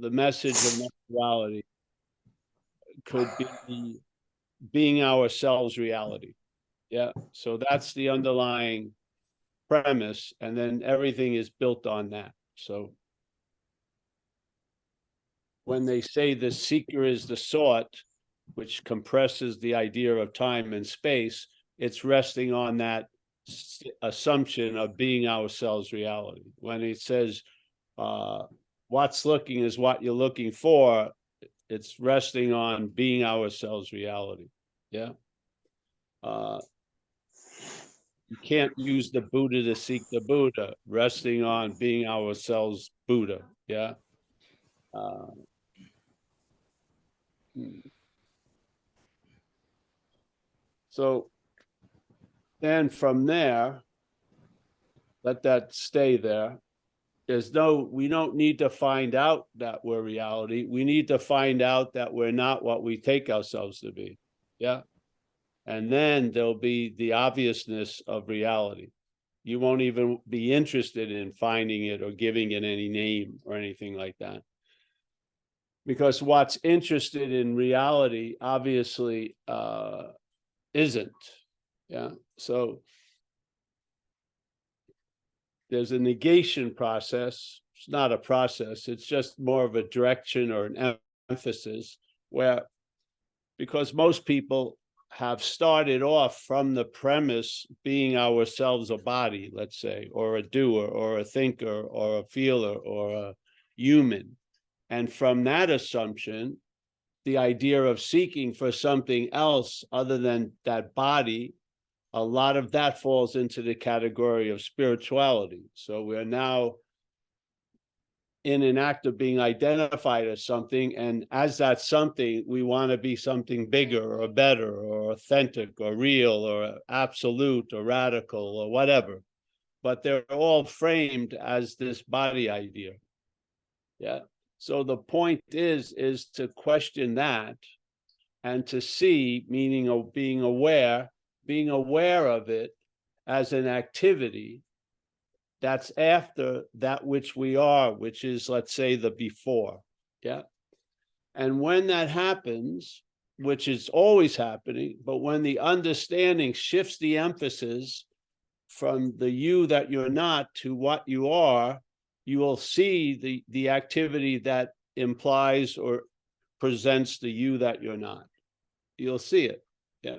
the message of duality could be being ourselves reality. Yeah. So that's the underlying premise. And then everything is built on that. So when they say the seeker is the sought, which compresses the idea of time and space, it's resting on that assumption of being ourselves reality. When it says what's looking is what you're looking for, it's resting on being ourselves reality. Yeah. You can't use the Buddha to seek the Buddha, resting on being ourselves Buddha. Yeah. So then from there, let that stay there. We don't need to find out that we're reality. We need to find out that we're not what we take ourselves to be. Yeah. And then there'll be the obviousness of reality. You won't even be interested in finding it or giving it any name or anything like that. Because what's interested in reality obviously isn't. Yeah. So there's a negation process. It's not a process. It's just more of a direction or an emphasis where, because most people have started off from the premise being ourselves a body, let's say, or a doer, or a thinker, or a feeler, or a human. And from that assumption, the idea of seeking for something else other than that body, a lot of that falls into the category of spirituality. So we're now in an act of being identified as something, and as that something, we want to be something bigger or better or authentic or real or absolute or radical or whatever. But they're all framed as this body idea. Yeah. So the point is to question that and to see, meaning of being aware of it as an activity that's after that which we are, which is, let's say, the before. Yeah. And when that happens, which is always happening, but when the understanding shifts the emphasis from the you that you're not to what you are, you will see the activity that implies or presents the you that you're not. You'll see it. Yeah.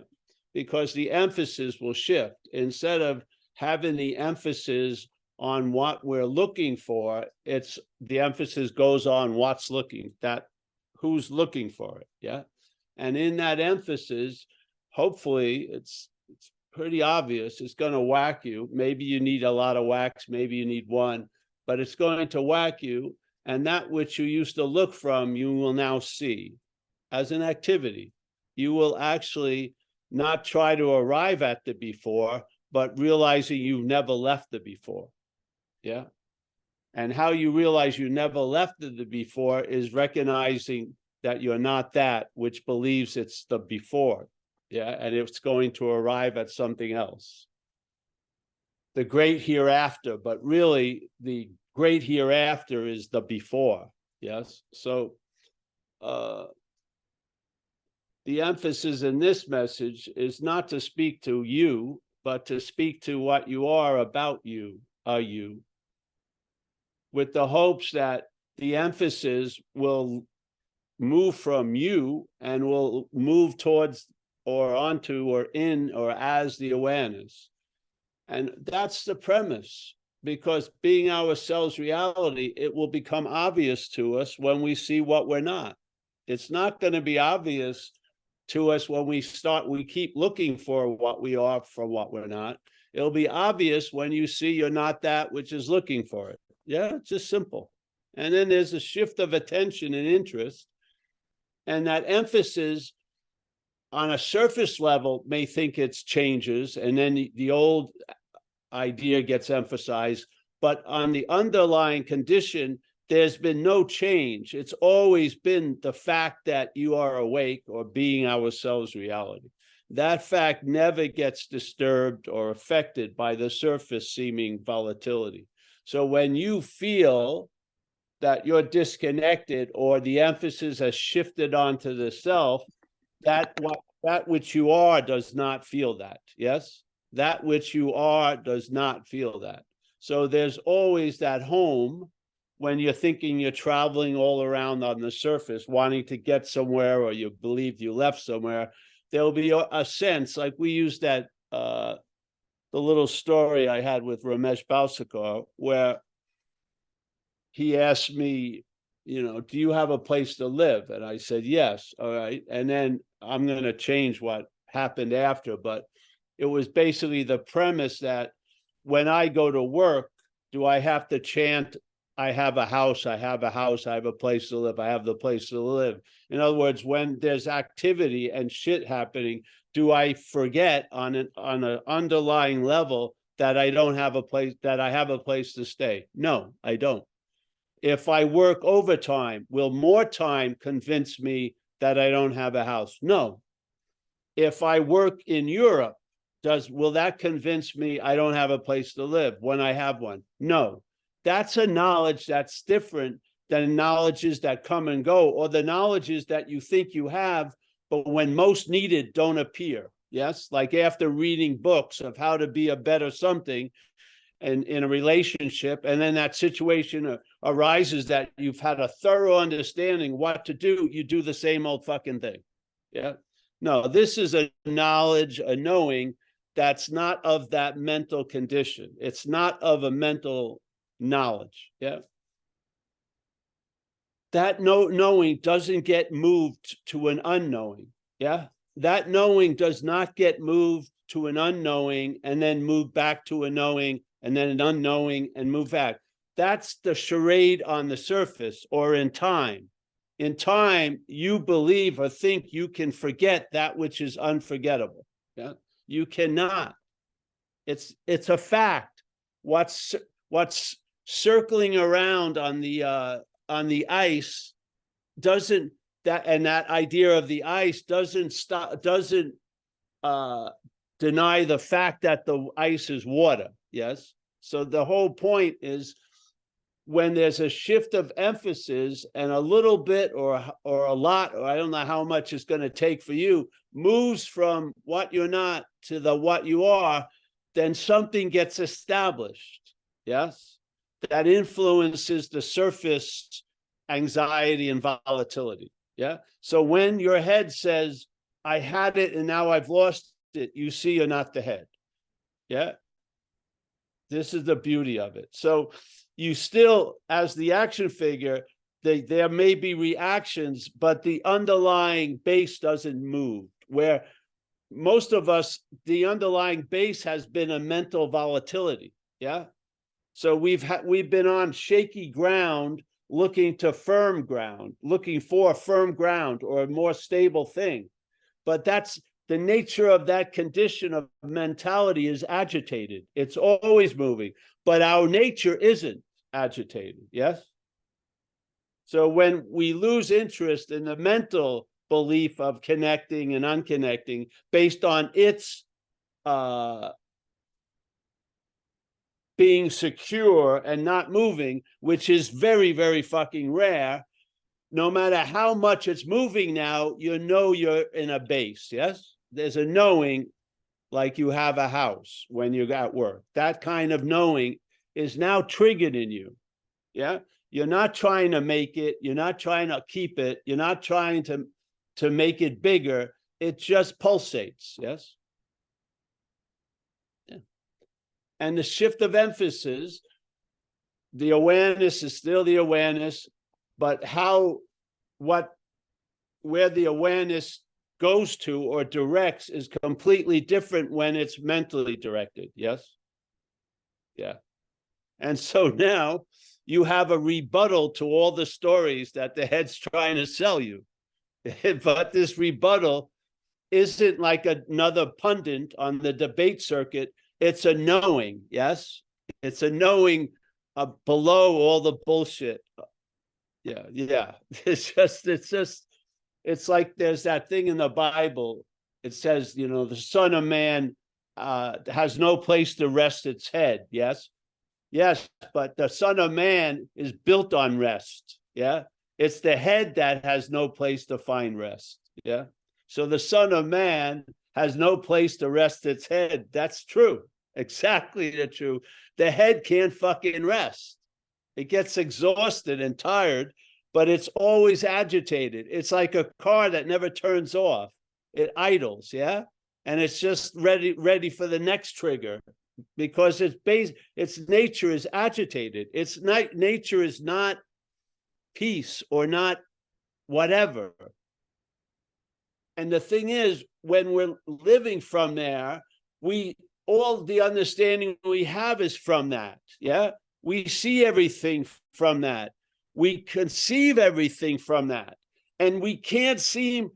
Because the emphasis will shift. Instead of having the emphasis on what we're looking for, it's the emphasis goes on what's looking, that who's looking for it. Yeah. And in that emphasis, hopefully it's pretty obvious. It's going to whack you. Maybe you need a lot of whacks, maybe you need one, but it's going to whack you. And that which you used to look from, you will now see as an activity. You will actually not try to arrive at the before, but realizing you've never left the before. Yeah. And how you realize you never left the before is recognizing that you're not that which believes it's the before. Yeah. And it's going to arrive at something else. The great hereafter, but really the great hereafter is the before. Yes. So the emphasis in this message is not to speak to you, but to speak to what you are about you, you, with the hopes that the emphasis will move from you and will move towards or onto or in or as the awareness. And that's the premise, because being ourselves reality, it will become obvious to us when we see what we're not. It's not going to be obvious to us when we keep looking for what we are from what we're not. It'll be obvious when you see you're not that which is looking for it. Yeah, it's just simple. And then there's a shift of attention and interest. And that emphasis on a surface level may think it's changes, and then the old idea gets emphasized. But on the underlying condition, there's been no change. It's always been the fact that you are awake or being ourselves reality. That fact never gets disturbed or affected by the surface seeming volatility. So when you feel that you're disconnected or the emphasis has shifted onto the self, that which you are does not feel that. Yes, that which you are does not feel that. So there's always that home when you're thinking you're traveling all around on the surface, wanting to get somewhere, or you believe you left somewhere. There'll be a sense, like we use that the little story I had with Ramesh Balsekar, where he asked me, do you have a place to live? And I said, yes. All right. And then I'm going to change what happened after, but it was basically the premise that when I go to work, do I have to chant, I have a house, I have a house, I have a place to live, I have the place to live. In other words, when there's activity and shit happening, do I forget on an underlying level that I don't have a place, that I have a place to stay? No, I don't. If I work overtime, will more time convince me that I don't have a house? No. If I work in Europe, will that convince me I don't have a place to live when I have one? No. That's a knowledge that's different than knowledges that come and go, or the knowledges that you think you have, but when most needed, don't appear. Yes, like after reading books of how to be a better something, and in a relationship, and then that situation arises that you've had a thorough understanding what to do, you do the same old fucking thing. Yeah. No, this is a knowledge, a knowing that's not of that mental condition. It's not of a mental knowledge. Yeah. That knowing doesn't get moved to an unknowing. Yeah. That knowing does not get moved to an unknowing and then move back to a knowing and then an unknowing and move back. That's the charade on the surface or in time. In time, you believe or think you can forget that which is unforgettable. Yeah, you cannot. It's a fact. What's circling around on the ice doesn't, and that idea of the ice doesn't deny the fact that the ice is water. Yes. So the whole point is when there's a shift of emphasis and a little bit or a lot, or I don't know how much it's going to take for you, moves from what you're not to the what you are, then something gets established. Yes. That influences the surface anxiety and volatility. Yeah. So when your head says, I had it and now I've lost it, you see you're not the head. Yeah. This is the beauty of it. So you still, as the action figure, there may be reactions, but the underlying base doesn't move. Where most of us, the underlying base has been a mental volatility. Yeah. So we've been on shaky ground, looking to firm ground, looking for firm ground or a more stable thing. But that's the nature of that condition of mentality is agitated. It's always moving, but our nature isn't agitated. Yes. So when we lose interest in the mental belief of connecting and unconnecting based on its being secure and not moving, which is very, very fucking rare, no matter how much it's moving now, you're in a base. Yes. There's a knowing, like you have a house when you're at work. That kind of knowing is now triggered in you. Yeah. You're not trying to make it. You're not trying to keep it. You're not trying to make it bigger. It just pulsates. Yes. Yeah. And the shift of emphasis, the awareness is still the awareness, but where the awareness goes to or directs is completely different when it's mentally directed. Yes. Yeah. And so now you have a rebuttal to all the stories that the head's trying to sell you. But this rebuttal isn't like another pundit on the debate circuit. It's a knowing. Yes. It's a knowing below all the bullshit. Yeah. Yeah. It's like there's that thing in the Bible. It says, the Son of Man has no place to rest its head. Yes. Yes, but the Son of Man is built on rest. Yeah. It's the head that has no place to find rest. Yeah. So the Son of Man has no place to rest its head. That's true. Exactly the truth. The head can't fucking rest. It gets exhausted and tired, but it's always agitated. It's like a car that never turns off. It idles, yeah? And it's just ready for the next trigger, because its nature is agitated. Its nature is not peace or not whatever. And the thing is, when we're living from there, all the understanding we have is from that. Yeah. We see everything from that. We conceive everything from that. And we can't seem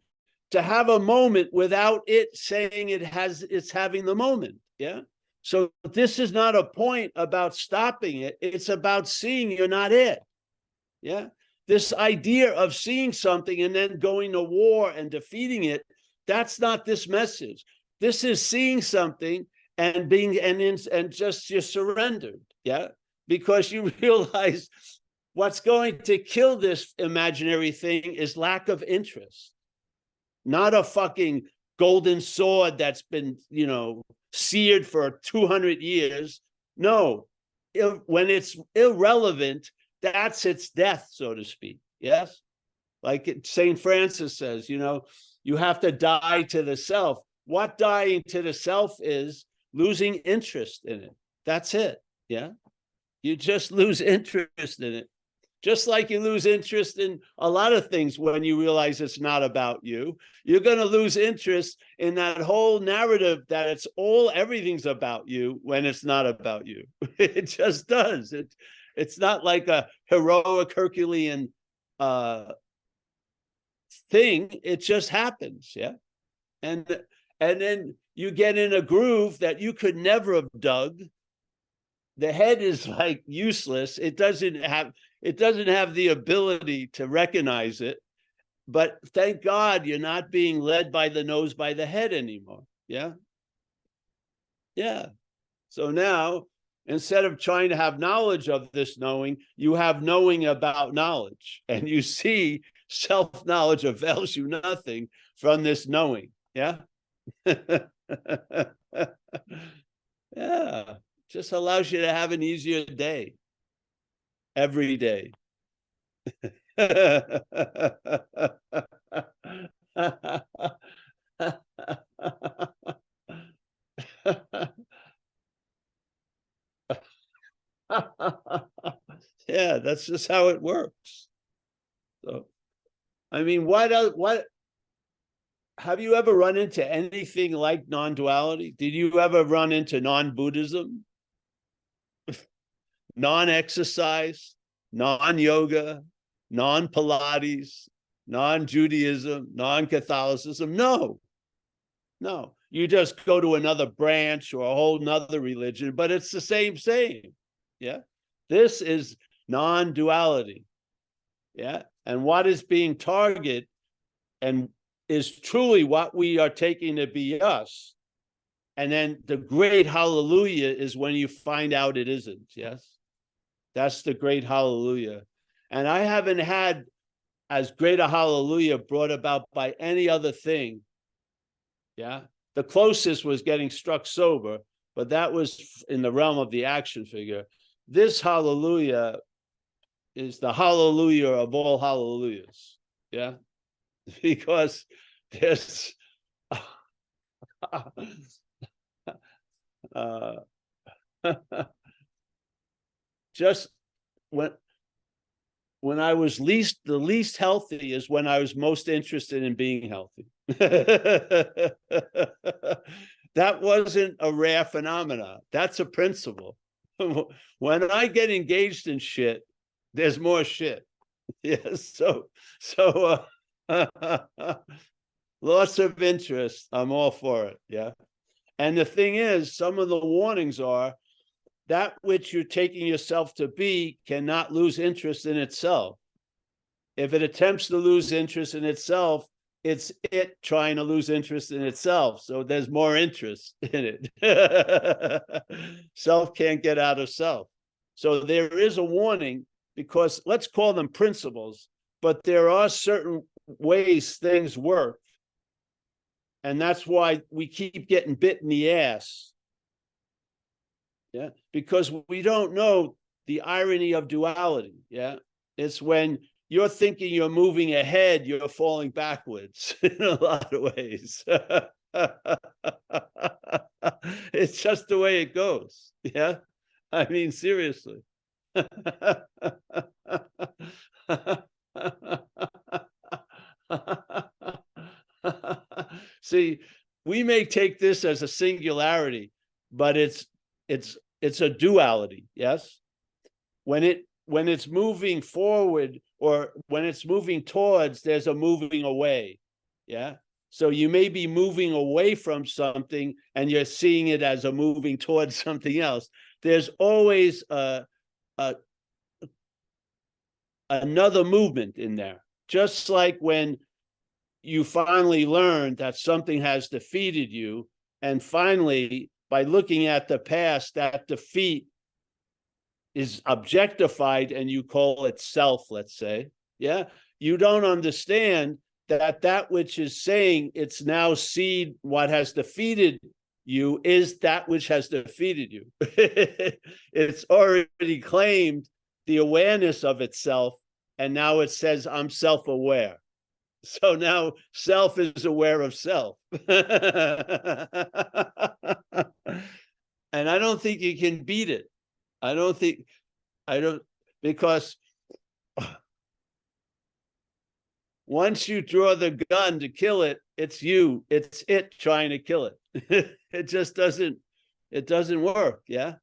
to have a moment without it saying it's having the moment. Yeah. So this is not a point about stopping it. It's about seeing you're not it. Yeah. This idea of seeing something and then going to war and defeating it, that's not this message. This is seeing something and being and just you're surrendered. Yeah. Because you realize what's going to kill this imaginary thing is lack of interest, not a fucking golden sword that's been, seared for 200 years. No, when it's irrelevant, that's its death, so to speak. Yes. Like St. Francis says, you have to die to the self. What dying to the self is losing interest in it. That's it. Yeah. You just lose interest in it. Just like you lose interest in a lot of things when you realize it's not about you. You're going to lose interest in that whole narrative that everything's about you when it's not about you. It just does. It's not like a heroic Herculean thing. It just happens. Yeah. And then you get in a groove that you could never have dug. The head is like useless. It doesn't have the ability to recognize it. But thank God you're not being led by the nose by the head anymore. Yeah. Yeah. So now, instead of trying to have knowledge of this knowing, you have knowing about knowledge. And you see self-knowledge avails you nothing from this knowing. Yeah. Yeah. Just allows you to have an easier day every day. Yeah, that's just how it works. So, I mean, what have you ever run into anything like non-duality? Did you ever run into non-Buddhism? Non-exercise, non-yoga, non-Pilates, non-Judaism, non-Catholicism? No. You just go to another branch or a whole nother religion, but it's the same. Yeah. This is non-duality. Yeah. And what is being targeted and is truly what we are taking to be us. And then the great hallelujah is when you find out it isn't. Yes. That's the great hallelujah. And I haven't had as great a hallelujah brought about by any other thing. Yeah. The closest was getting struck sober, but that was in the realm of the action figure. This hallelujah is the hallelujah of all hallelujahs. Yeah. Because there's just when I was the least healthy is when I was most interested in being healthy. That wasn't a rare phenomena. That's a principle. When I get engaged in shit, there's more shit. Yes. So loss of interest, I'm all for it. Yeah. And the thing is, some of the warnings are that which you're taking yourself to be cannot lose interest in itself. If it attempts to lose interest in itself, it's it trying to lose interest in itself. So there's more interest in it. Self can't get out of self. So there is a warning, because let's call them principles, but there are certain ways things work. And that's why we keep getting bit in the ass. Yeah, because we don't know the irony of duality. Yeah, it's when you're thinking you're moving ahead, you're falling backwards in a lot of ways. It's just the way it goes. Yeah, I mean, seriously. See, we may take this as a singularity, but it's a duality. Yes, when it's moving forward or when it's moving towards, there's a moving away. Yeah, so you may be moving away from something and you're seeing it as a moving towards something else. There's always another movement in there, just like when you finally learn that something has defeated you, and finally, by looking at the past, that defeat is objectified and you call it self, let's say. Yeah, you don't understand that which is saying it's now seen what has defeated you is that which has defeated you. It's already claimed the awareness of itself, and now it says I'm self-aware. So now self is aware of self. And I don't think you can beat it. Because once you draw the gun to kill it, it's it trying to kill it. It just doesn't work. Yeah.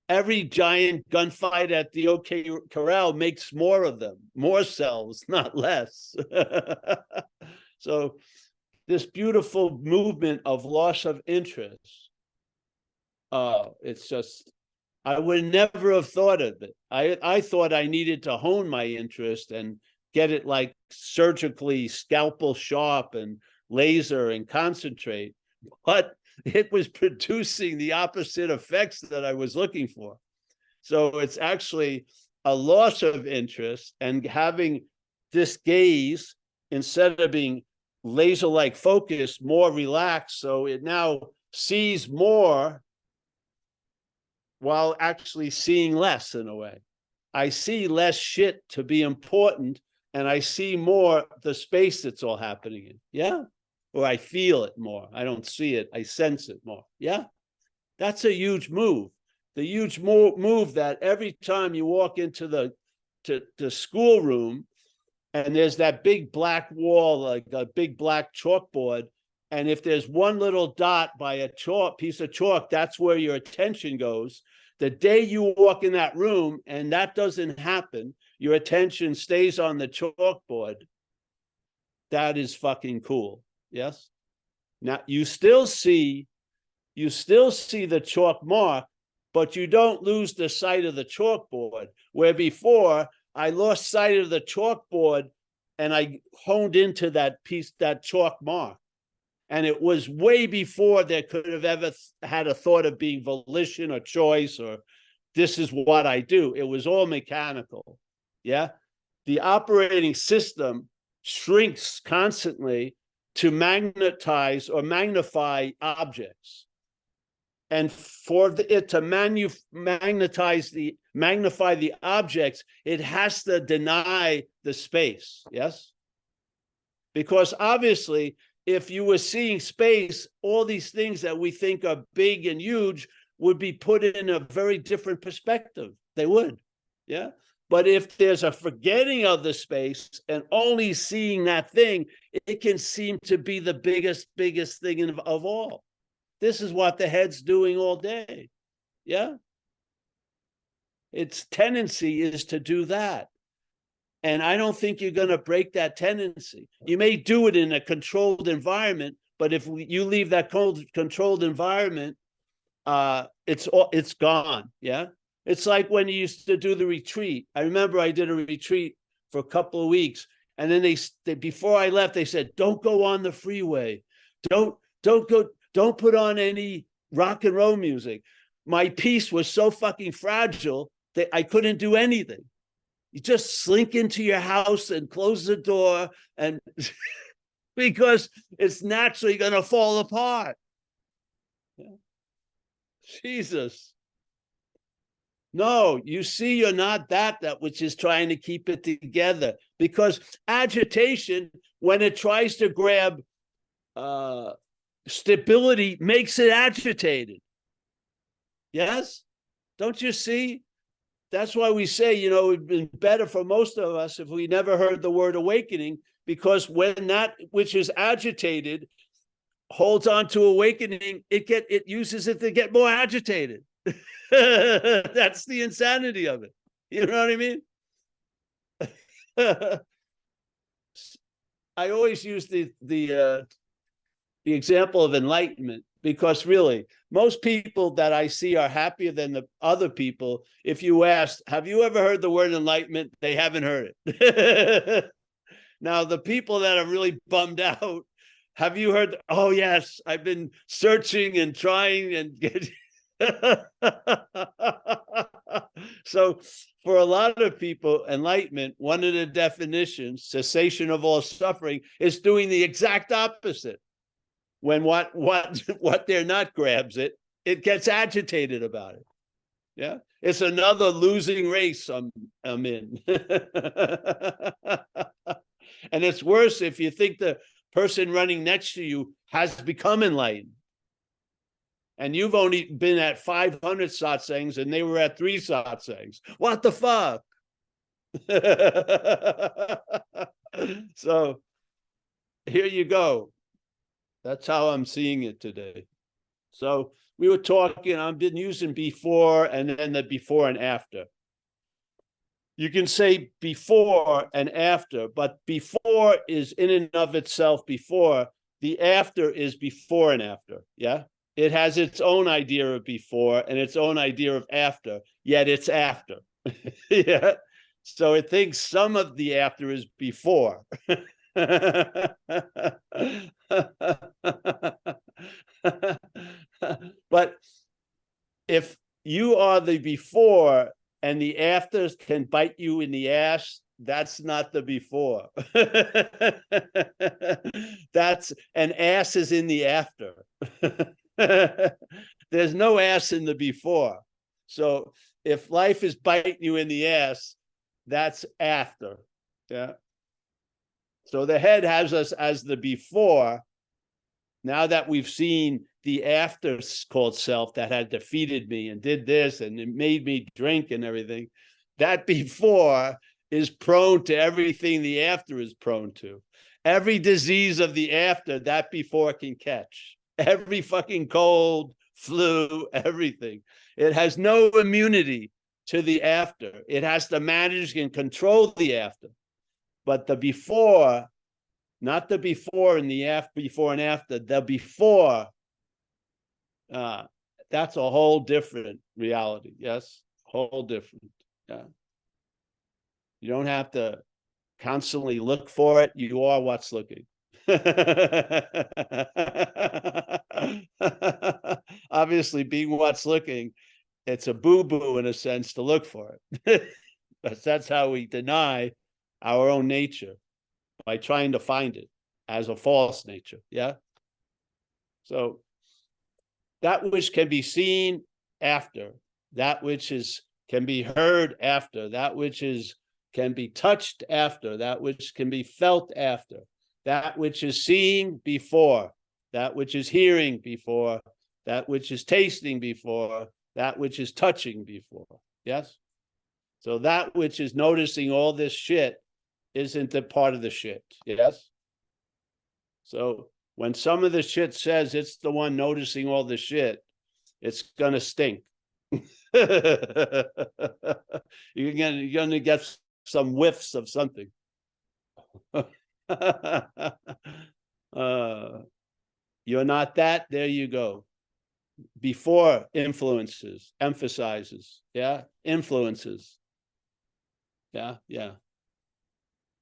Every giant gunfight at the OK Corral makes more of them, more cells, not less. So this beautiful movement of loss of interest, it's just, I would never have thought of it. I thought I needed to hone my interest and get it like surgically scalpel sharp and laser and concentrate. But it was producing the opposite effects that I was looking for. So it's actually a loss of interest, and having this gaze, instead of being laser-like focused, more relaxed. So it now sees more while actually seeing less in a way. I see less shit to be important, and I see more the space that's all happening in. Yeah. Or I feel it more. I don't see it. I sense it more. Yeah. That's a huge move. The huge move that every time you walk into the schoolroom and there's that big black wall, like a big black chalkboard, and if there's one little dot by a piece of chalk, that's where your attention goes. The day you walk in that room and that doesn't happen, your attention stays on the chalkboard. That is fucking cool. Yes. Now you still see the chalk mark, but you don't lose the sight of the chalkboard. Where before I lost sight of the chalkboard and I honed into that piece, that chalk mark. And it was way before there could have ever had a thought of being volition or choice or this is what I do. It was all mechanical. Yeah. The operating system shrinks constantly to magnetize or magnify objects. And for it to magnify the objects, it has to deny the space. Yes. Because obviously, if you were seeing space, all these things that we think are big and huge would be put in a very different perspective. They would. Yeah. But if there's a forgetting of the space and only seeing that thing, it can seem to be the biggest thing of all. This is what the head's doing all day. Yeah. Its tendency is to do that. And I don't think you're going to break that tendency. You may do it in a controlled environment, but if you leave that controlled environment, it's gone. Yeah. It's like when you used to do the retreat. I remember I did a retreat for a couple of weeks, and then they before I left, they said, "Don't go on the freeway. Don't put on any rock and roll music." My peace was so fucking fragile I couldn't do anything. You just slink into your house and close the door, and because it's naturally going to fall apart. Jesus. No, you see, you're not that which is trying to keep it together, because agitation, when it tries to grab stability, makes it agitated. Yes? Don't you see? That's why we say, it would have been better for most of us if we never heard the word awakening, because when that which is agitated holds on to awakening, it uses it to get more agitated. That's the insanity of it. You know what I mean? I always use the example of enlightenment, because really, most people that I see are happier than the other people. If you ask, have you ever heard the word enlightenment? They haven't heard it. Now, the people that are really bummed out, have you heard? Oh, yes, I've been searching and trying and getting. So for a lot of people, enlightenment, one of the definitions, cessation of all suffering, is doing the exact opposite. When what they're not grabs it, it gets agitated about it. Yeah, it's another losing race I'm in. And it's worse if you think the person running next to you has become enlightened, and you've only been at 500 satsangs and they were at 3 satsangs. What the fuck? So here you go. That's how I'm seeing it today. So we were talking, I've been using before and then the before and after. You can say before and after, but before is in and of itself before. The after is before and after. Yeah. It has its own idea of before and its own idea of after, yet it's after. Yeah. So it thinks some of the after is before. But if you are the before and the afters can bite you in the ass, that's not the before. That's an ass is in the after. There's no ass in the before. So if life is biting you in the ass, that's after. Yeah. So the head has us as the before. Now that we've seen the after called self that had defeated me and did this and it made me drink and everything, that before is prone to everything the after is prone to. Every disease of the after, that before can catch. Every fucking cold, flu, everything. It has no immunity to the after. It has to manage and control the after. But the before, not the before and the after, before and after, the before, that's a whole different reality. Yes, whole different. Yeah. You don't have to constantly look for it. You are what's looking. Obviously, being what's looking, it's a boo-boo in a sense to look for it. But that's how we deny our own nature, by trying to find it as a false nature. Yeah. So that which can be seen after, that which can be heard after, that which can be touched after, that which can be felt after, that which is seeing before, that which is hearing before, that which is tasting before, that which is touching before. Yes. So that which is noticing all this shit isn't a part of the shit. Yes. So when some of the shit says it's the one noticing all the shit, it's gonna stink. You're gonna get some whiffs of something. You're not that. There you go. Before influences, emphasizes. Yeah, influences. Yeah, yeah.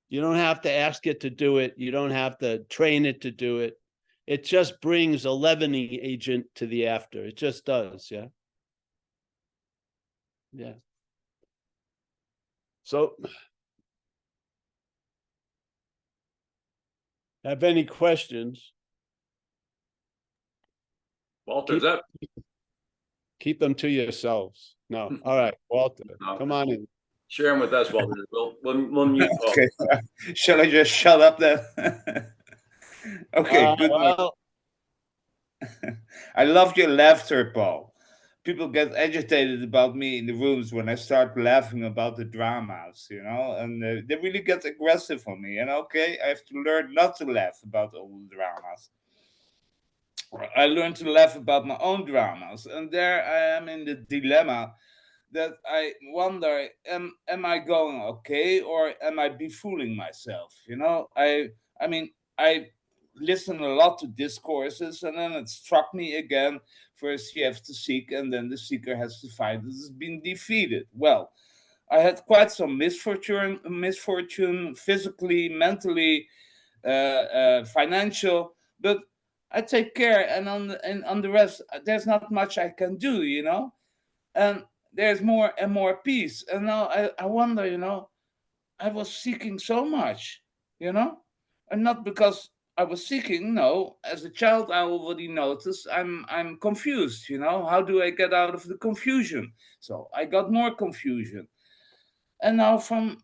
You don't have to ask it to do it. You don't have to train it to do it. It just brings a leavening agent to the after. It just does. Yeah. Yeah. So, have any questions? Walter, that Keep them to yourselves. No. All right, Walter, No. come on in. Share them with us, Walter. We'll mute Paul. Okay, shall I just shut up then? Okay, good morning. Well, I love your laughter, Paul. People get agitated about me in the rooms when I start laughing about the dramas, and they really get aggressive on me. And okay, I have to learn not to laugh about all the dramas. I learned to laugh about my own dramas, and there I am in the dilemma that I wonder: am I going okay, or am I befooling myself? I mean, I listen a lot to discourses, and then it struck me again. First, you have to seek, and then the seeker has to find that it's been defeated. Well, I had quite some misfortune, physically, mentally, financial, but I take care, and on the rest, there's not much I can do, and there's more and more peace. And now I wonder, I was seeking so much, and not because I was seeking. No, as a child, I already noticed I'm confused. How do I get out of the confusion? So I got more confusion, and now from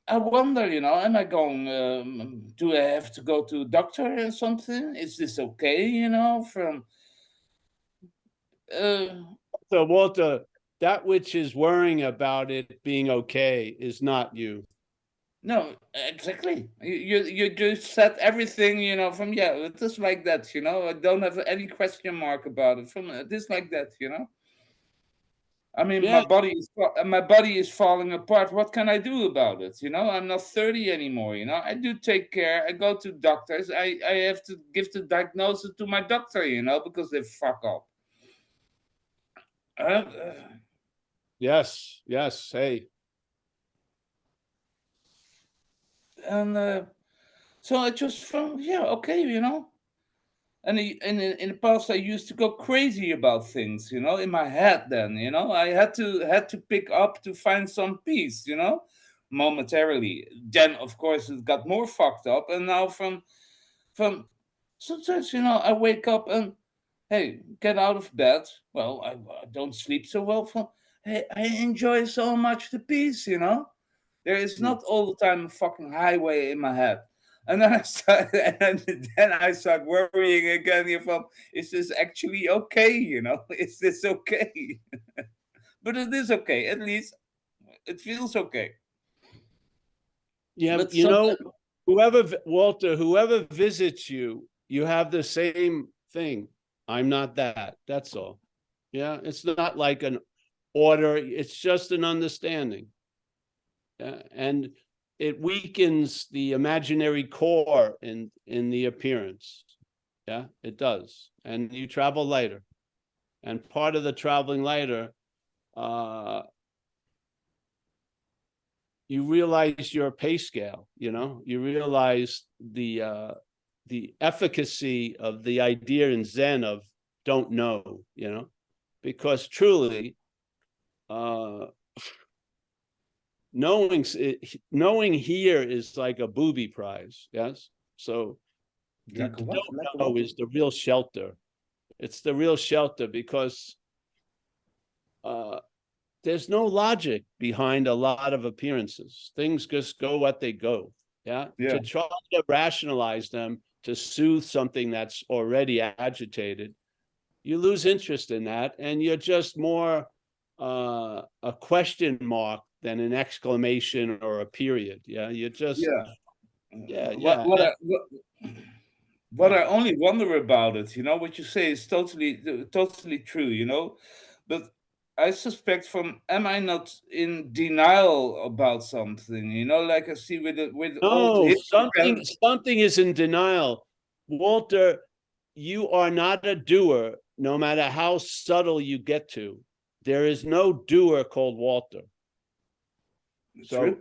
I wonder, am I going? Do I have to go to a doctor or something? Is this okay? From so Walter, that which is worrying about it being okay is not you. No, exactly. You just said everything, from it is like that, I don't have any question mark about it. From it is like that, I mean, Yeah. my body is falling apart. What can I do about it? I'm not 30 anymore. I do take care. I go to doctors. I have to give the diagnosis to my doctor. Because they fuck up. Yes. Hey. And so I just found, okay, And in the past, I used to go crazy about things, in my head. Then, I had to pick up to find some peace, momentarily. Then, of course, it got more fucked up. And now from sometimes, I wake up and hey, get out of bed. Well, I don't sleep so well. Hey, I enjoy so much the peace, There is not all the time a fucking highway in my head. And then I start worrying again. Is this actually okay? Is this okay? But it is okay. At least it feels okay. Yeah, But whoever visits you, you have the same thing. I'm not that. That's all. Yeah, it's not like an order. It's just an understanding. And it weakens the imaginary core in the appearance. Yeah, it does. And you travel lighter. And part of the traveling lighter, you realize your pay scale. You realize the efficacy of the idea in Zen of don't know. Because truly, knowing here is like a booby prize. Yes. So the don't know is the real shelter. It's the real shelter because there's no logic behind a lot of appearances. Things just go what they go. Yeah. To try to rationalize them to soothe something that's already agitated, you lose interest in that, and you're just more a question mark than an exclamation or a period. Yeah. You're just What I only wonder about it, what you say is totally true, but I suspect am I not in denial about something, like I see with old No, hippie something is in denial. Walter, you are not a doer, no matter how subtle you get to. There is no doer called Walter. So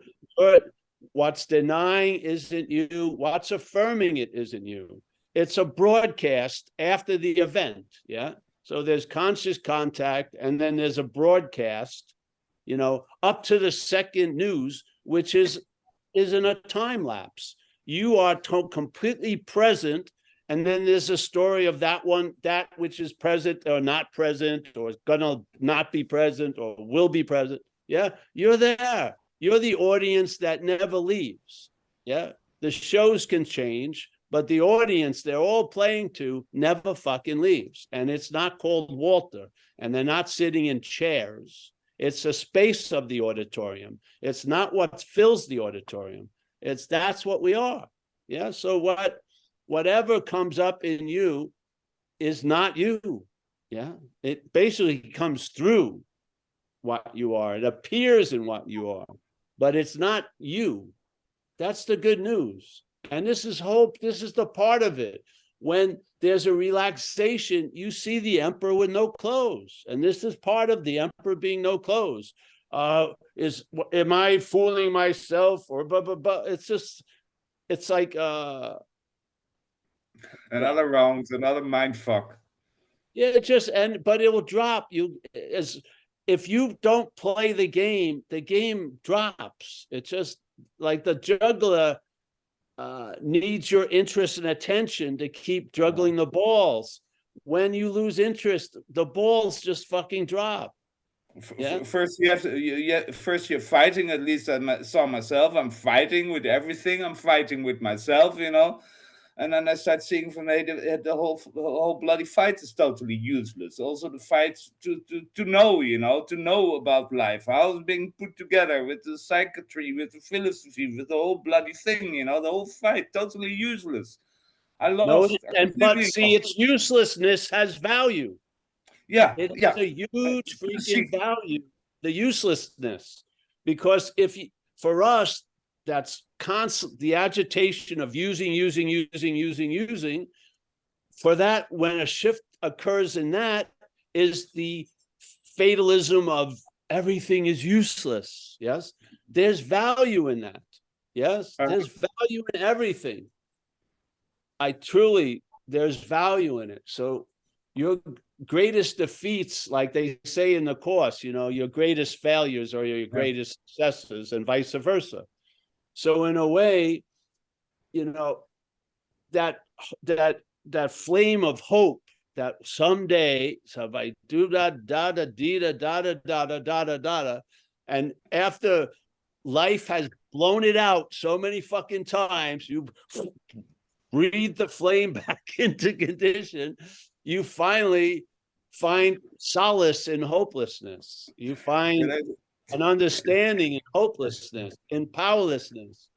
what's denying isn't you. What's affirming it isn't you. It's a broadcast after the event. Yeah. So there's conscious contact, and then there's a broadcast up to the second news, which isn't a time lapse. You are completely present, and then there's a story of that which is present or not present, or is gonna not be present or will be present. Yeah, you're there. You're the audience that never leaves. Yeah, the shows can change, but the audience they're all playing to never fucking leaves. And it's not called Walter, and they're not sitting in chairs. It's a space of the auditorium. It's not what fills the auditorium. That's what we are. Yeah. So whatever comes up in you is not you. Yeah. It basically comes through what you are. It appears in what you are, but it's not you. That's the good news. And this is hope. This is the part of it. When there's a relaxation, you see the emperor with no clothes. And this is part of the emperor being no clothes. Am I fooling myself or blah, blah, blah? It's like another round, another mind fuck. Yeah, but it will drop you if you don't play the game drops. It's just like the juggler needs your interest and attention to keep juggling the balls. When you lose interest, the balls just fucking drop. Yeah? First, first you're fighting. At least I saw myself. I'm fighting with everything. I'm fighting with myself, And then I start seeing from the whole bloody fight is totally useless. Also, the fight to know about life, how it's being put together with the psychiatry, with the philosophy, with the whole bloody thing. The whole fight totally useless. I lost. But see, its uselessness has value. Yeah, it is a huge freaking value. The uselessness, because for us, that's constant, the agitation of using. For that, when a shift occurs in that, is the fatalism of everything is useless. Yes, there's value in that. Yes, there's value in everything. There's value in it. So your greatest defeats, like they say in the Course, your greatest failures are your greatest successes, and vice versa. So in a way, that flame of hope that someday, so if I do that, and after life has blown it out so many fucking times, you breathe the flame back into condition, you finally find solace in hopelessness. You find an understanding in hopelessness, in powerlessness.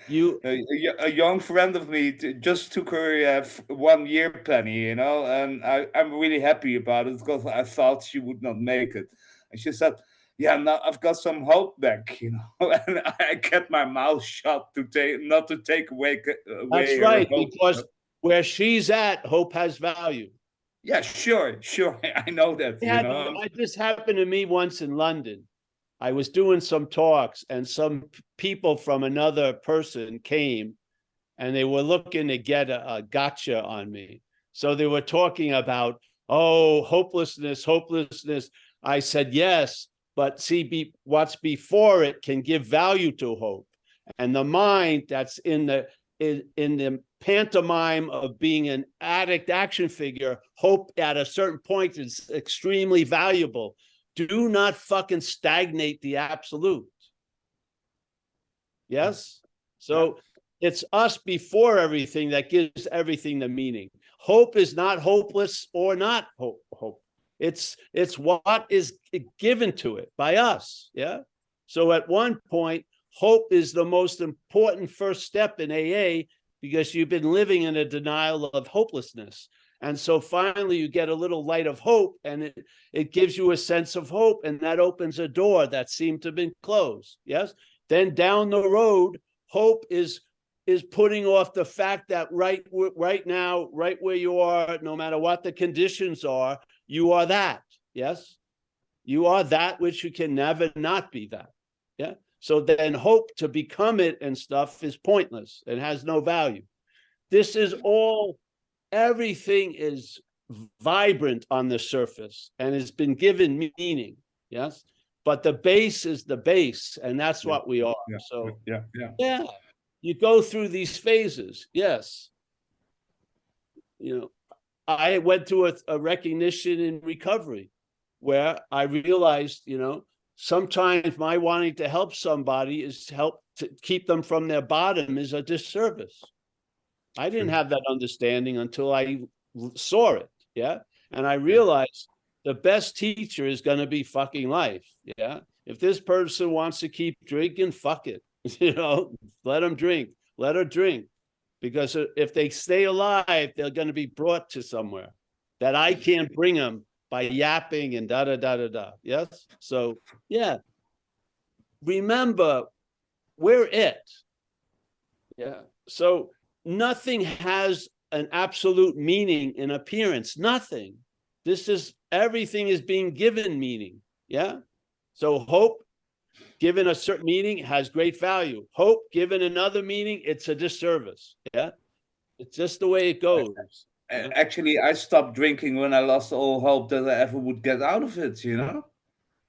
A young friend of me just took her 1 year penny, and I'm really happy about it because I thought she would not make it. And she said, "Yeah, now I've got some hope back, and I kept my mouth shut not to take away." That's right, because where she's at, hope has value. Yeah, sure, I know that. This happened to me once in London. I was doing some talks, and some people from another person came, and they were looking to get a gotcha on me. So they were talking about, hopelessness. I said, yes, but see, what's before it can give value to hope. And the mind that's in the pantomime of being an addict action figure, hope at a certain point is extremely valuable. Do not fucking stagnate the absolute. Yes? So it's us before everything that gives everything the meaning. Hope is not hopeless or not hope. It's what is given to it by us. Yeah. So at one point, hope is the most important first step in AA, because you've been living in a denial of hopelessness. And so finally you get a little light of hope, and it gives you a sense of hope, and that opens a door that seemed to have been closed. Yes. Then down the road, hope is putting off the fact that right now, right where you are, no matter what the conditions are, you are that. Yes. You are that which you can never not be that. Yeah. So then hope to become it and stuff is pointless and has no value. This is all, everything is vibrant on the surface and has been given meaning. Yes. but the base is the base, and that's Yeah. what we are. Yeah. So Yeah. you go through these phases. Yes. You know, I went through a recognition in recovery where I realized, you know, sometimes my wanting to help somebody is help to keep them from their bottom is a disservice. I didn't have that understanding until I saw it. Yeah. And I realized the best teacher is going to be fucking life. Yeah. If this person wants to keep drinking, fuck it. You know, let them drink, let her drink. Because if they stay alive, they're going to be brought to somewhere that I can't bring them by yapping and da da da da da. Yes. So yeah. Remember, we're it. Yeah. So nothing has an absolute meaning in appearance. Nothing. This is everything is being given meaning. Yeah. So hope given a certain meaning has great value. Hope given another meaning, it's a disservice. Yeah. It's just the way it goes. Yeah. Actually, I stopped drinking when I lost all hope that I ever would get out of it, you know?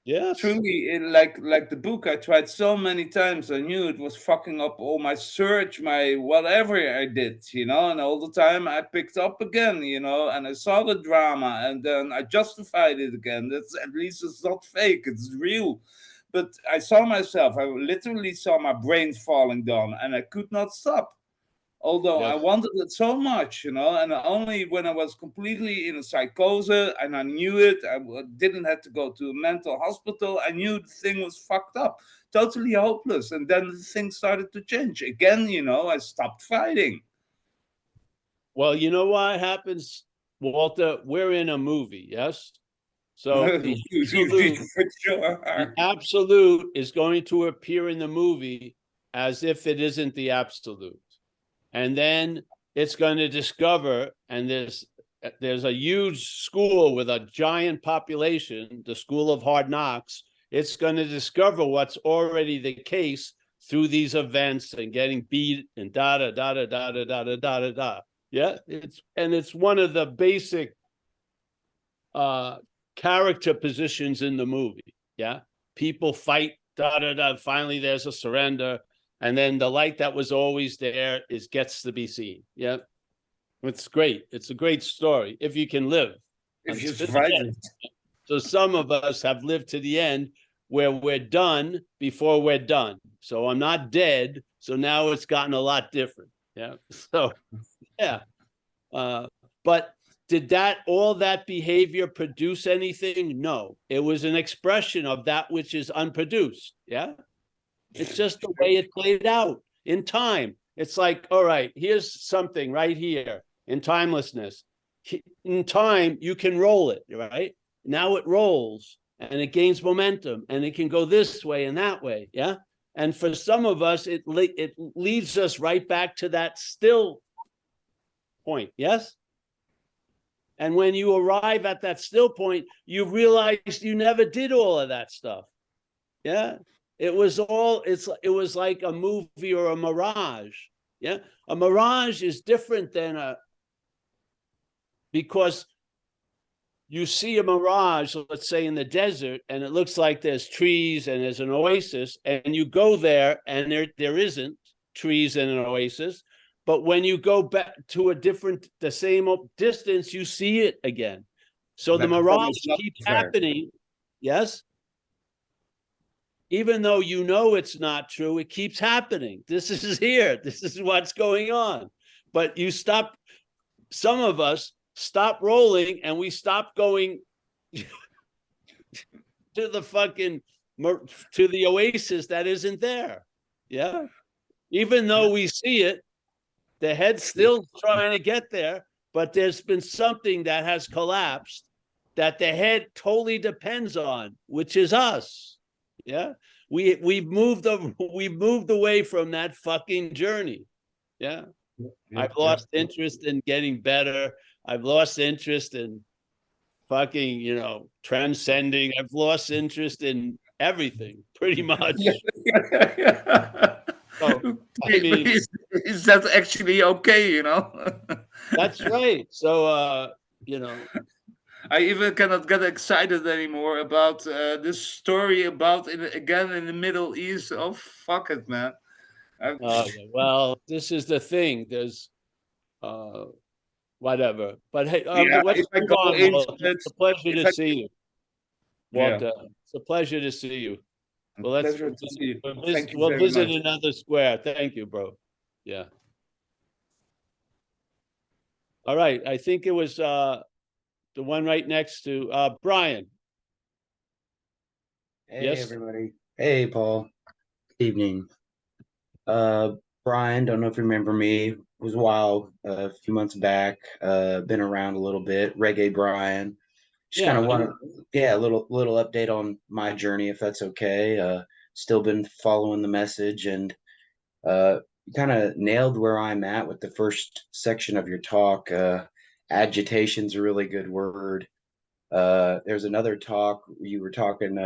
Yes. Truly, like the book, I tried so many times. I knew it was fucking up all my search, my whatever I did, you know. And all the time I picked up again, you know. And I saw the drama, and then I justified it again. That's at least it's not fake; it's real. But I saw myself. I literally saw my brains falling down, and I could not stop. Although I Yes. wanted it so much, you know, and only when I was completely in a psychosis and I knew it, didn't have to go to a mental hospital. I knew the thing was fucked up, totally hopeless. And then the thing started to change again, you know, I stopped fighting. Well, you know what happens, Walter? We're in a movie, yes? So the For sure. absolute is going to appear in the movie as if it isn't the absolute. And then it's going to discover, and there's a huge school with a giant population, the school of hard knocks. It's going to discover what's already the case through these events and getting beat and da da da da da da da da da da da. Yeah, it's one of the basic character positions in the movie. Yeah, people fight da da da. Finally, there's a surrender. And then the light that was always there gets to be seen. Yeah. It's great. It's a great story if you can live. If you survive it. So some of us have lived to the end where we're done before we're done. So I'm not dead. So now it's gotten a lot different. Yeah. So yeah. But did all that behavior produce anything? No. It was an expression of that which is unproduced. Yeah. It's just the way it played out in time. It's like, all right, here's something right here in timelessness. In time, you can roll it, right? Now it rolls and it gains momentum and it can go this way and that way. Yeah. And for some of us, it leads us right back to that still point. Yes. And when you arrive at that still point, you realize you never did all of that stuff. Yeah. It was like a movie or a mirage. Yeah. A mirage is different than because you see a mirage, let's say in the desert, and it looks like there's trees and there's an oasis, and you go there and there isn't trees and an oasis. But when you go back to the same distance, you see it again. So the mirage keeps happening. Yes. Even though you know it's not true, it keeps happening. This is here. This is what's going on. But some of us stop rolling and we stop going to the oasis that isn't there. Yeah. Even though we see it, the head's still trying to get there, but there's been something that has collapsed that the head totally depends on, which is us. Yeah, we've moved away from that fucking journey. Yeah, I've lost interest in getting better. I've lost interest in fucking, transcending. I've lost interest in everything, pretty much. So, I mean, is that actually okay? That's right. So, I even cannot get excited anymore about this story about again in the Middle East. Oh, fuck it, man. Well, this is the thing. There's whatever. But hey, Yeah, let's if I move go on, into Walter. it, It's a pleasure if to I, see you, yeah, Walter. It's a pleasure to see you. Well, let's pleasure to see you. Thank you we'll very visit much. another square. Thank you, bro. Yeah. All right. I think it was the one right next to Brian. Hey, Yes. everybody. Hey, Paul. Good evening. Brian, don't know if you remember me. It was a while, a few months back. Been around a little bit. Reggae Brian. Just kind Yeah. of want to, yeah, a little update on my journey, if that's okay. Still been following the message, and you kind of nailed where I'm at with the first section of your talk. Agitation's a really good word. There's another talk you were talking,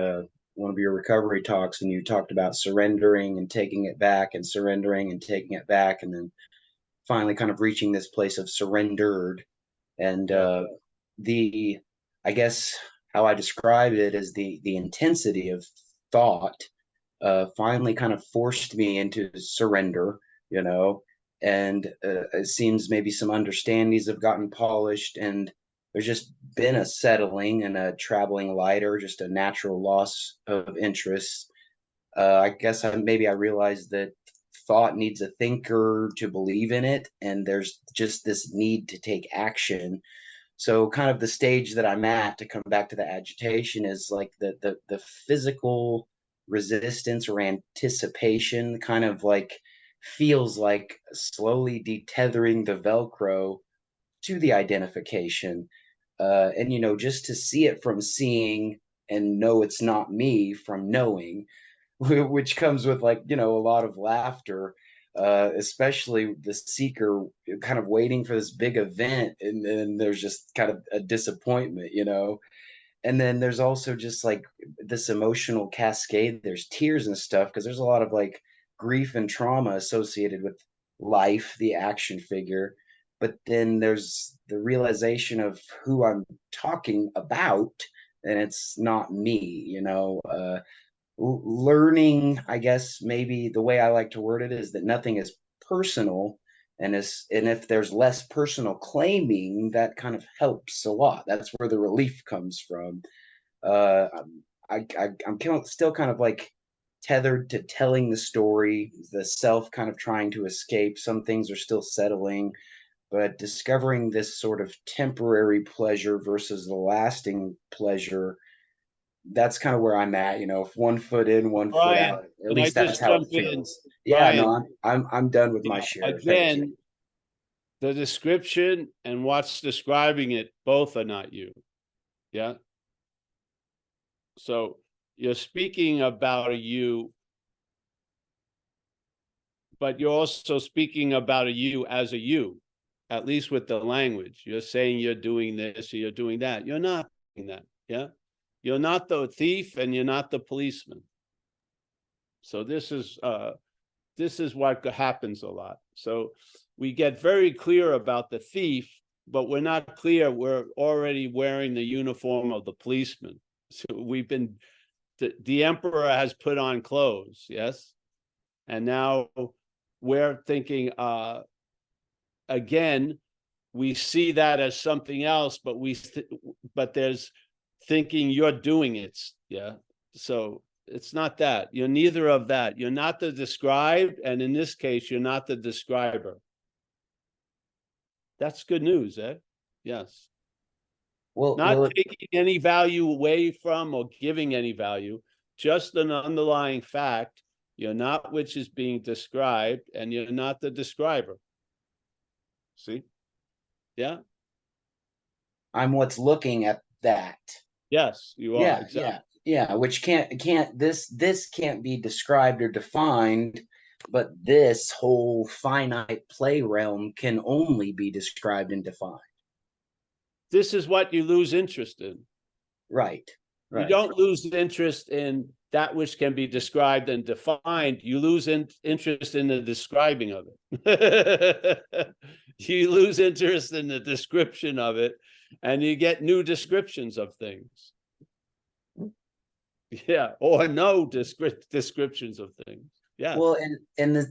one of your recovery talks, and you talked about surrendering and taking it back, and surrendering and taking it back, and then finally kind of reaching this place of surrendered. And Yeah. the I guess how I describe it is the intensity of thought finally kind of forced me into surrender, you know. And it seems maybe some understandings have gotten polished, and there's just been a settling and a traveling lighter, just a natural loss of interest. I guess maybe I realized that thought needs a thinker to believe in it, and there's just this need to take action. So kind of the stage that I'm at, to come back to the agitation, is like the physical resistance or anticipation, kind of like feels like slowly detethering the Velcro to the identification. And just to see it from seeing, and know it's not me from knowing, which comes with, like, a lot of laughter, especially the seeker kind of waiting for this big event, and then there's just kind of a disappointment. And then there's also just like this emotional cascade. There's tears and stuff because there's a lot of like grief and trauma associated with life, the action figure. But then there's the realization of who I'm talking about, and it's not me. Learning, I guess maybe the way I like to word it is that nothing is personal, and if there's less personal claiming, that kind of helps a lot. That's where the relief comes from. uh I'm still kind of like tethered to telling the story, the self kind of trying to escape. Some things are still settling, but discovering this sort of temporary pleasure versus the lasting pleasure, that's kind of where I'm at. If one foot in, one foot Brian, out. At can I least that's just how it jump in? feels. Yeah, Brian, no, I'm done with my yeah, share. Thank you. again, the description and what's describing it both are not you. Yeah. So you're speaking about a you, but you're also speaking about a you as a you, at least with the language. You're saying you're doing this or you're doing that. You're not doing that. Yeah. You're not the thief and you're not the policeman. So this is what happens a lot. So we get very clear about the thief, but we're not clear we're already wearing the uniform of the policeman. So we've been, the emperor has put on clothes, yes? And now we're thinking, again, we see that as something else, but but there's thinking you're doing it, yeah? So it's not that. You're neither of that. You're not the described, and in this case, you're not the describer. That's good news, eh? Yes. Not taking any value away from or giving any value, just an underlying fact. You're not which is being described, and you're not the describer. See? Yeah? I'm what's looking at that. Yes, you are. Yeah, exactly. yeah. Which this can't be described or defined, but this whole finite play realm can only be described and defined. This is what you lose interest in. Right. You don't lose interest in that which can be described and defined. You lose interest in the describing of it. You lose interest in the description of it, and you get new descriptions of things. Yeah, or no descriptions of things. Yeah. Well,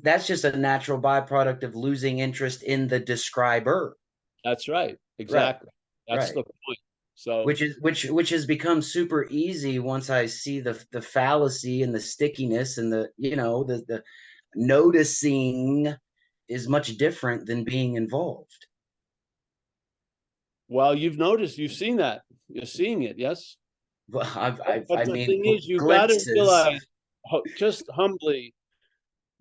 that's just a natural byproduct of losing interest in the describer. That's right. Exactly. That's Right. the point. So which has become super easy once I see the fallacy and the stickiness and the the noticing is much different than being involved. well, you've seen that. You're seeing it, yes? Well, But I the mean, thing is, you got to glimpses. realize, just humbly,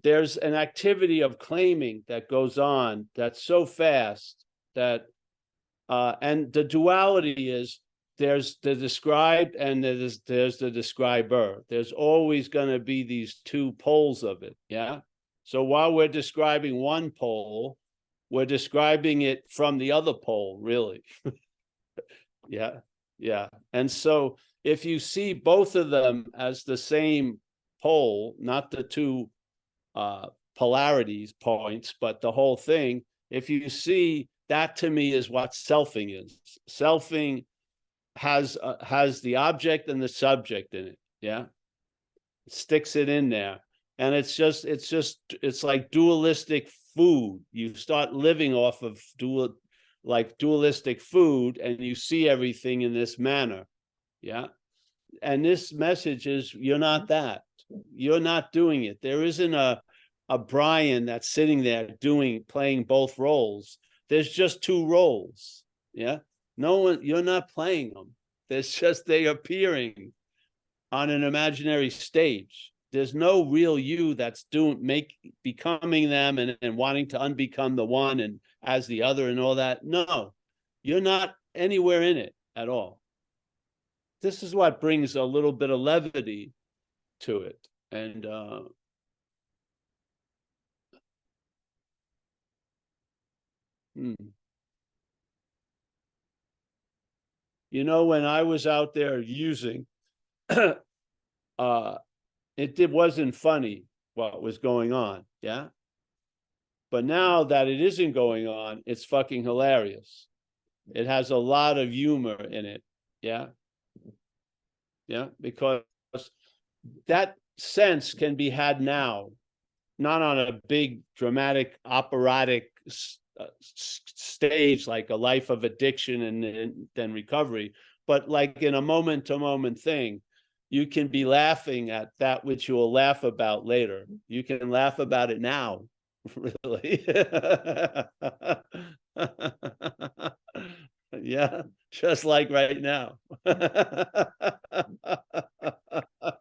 there's an activity of claiming that goes on that's so fast that, and the duality is there's the described and there's the describer. There's always going to be these two poles of it, yeah? So while we're describing one pole, we're describing it from the other pole, really. Yeah, yeah. And so if you see both of them as the same pole, not the two polarities points, but the whole thing, if you see that, to me, is what selfing is. Selfing has the object and the subject in it. Yeah, it sticks it in there, and it's like dualistic food. You start living off of dualistic food, and you see everything in this manner. Yeah, and this message is, you're not that. You're not doing it. There isn't a Brian that's sitting there playing both roles. There's just two roles. Yeah. No one, you're not playing them. There's just, they appearing on an imaginary stage. There's no real you that's becoming them and wanting to unbecome the one and as the other and all that. No, you're not anywhere in it at all. This is what brings a little bit of levity to it. And you know, when I was out there using, it wasn't funny what was going on, yeah? But now that it isn't going on, it's fucking hilarious. It has a lot of humor in it, yeah? Yeah, because that sense can be had now, not on a big dramatic operatic stage like a life of addiction and then recovery, but like in a moment-to-moment thing. You can be laughing at that which you will laugh about later. You can laugh about it now, really. Yeah, just like right now.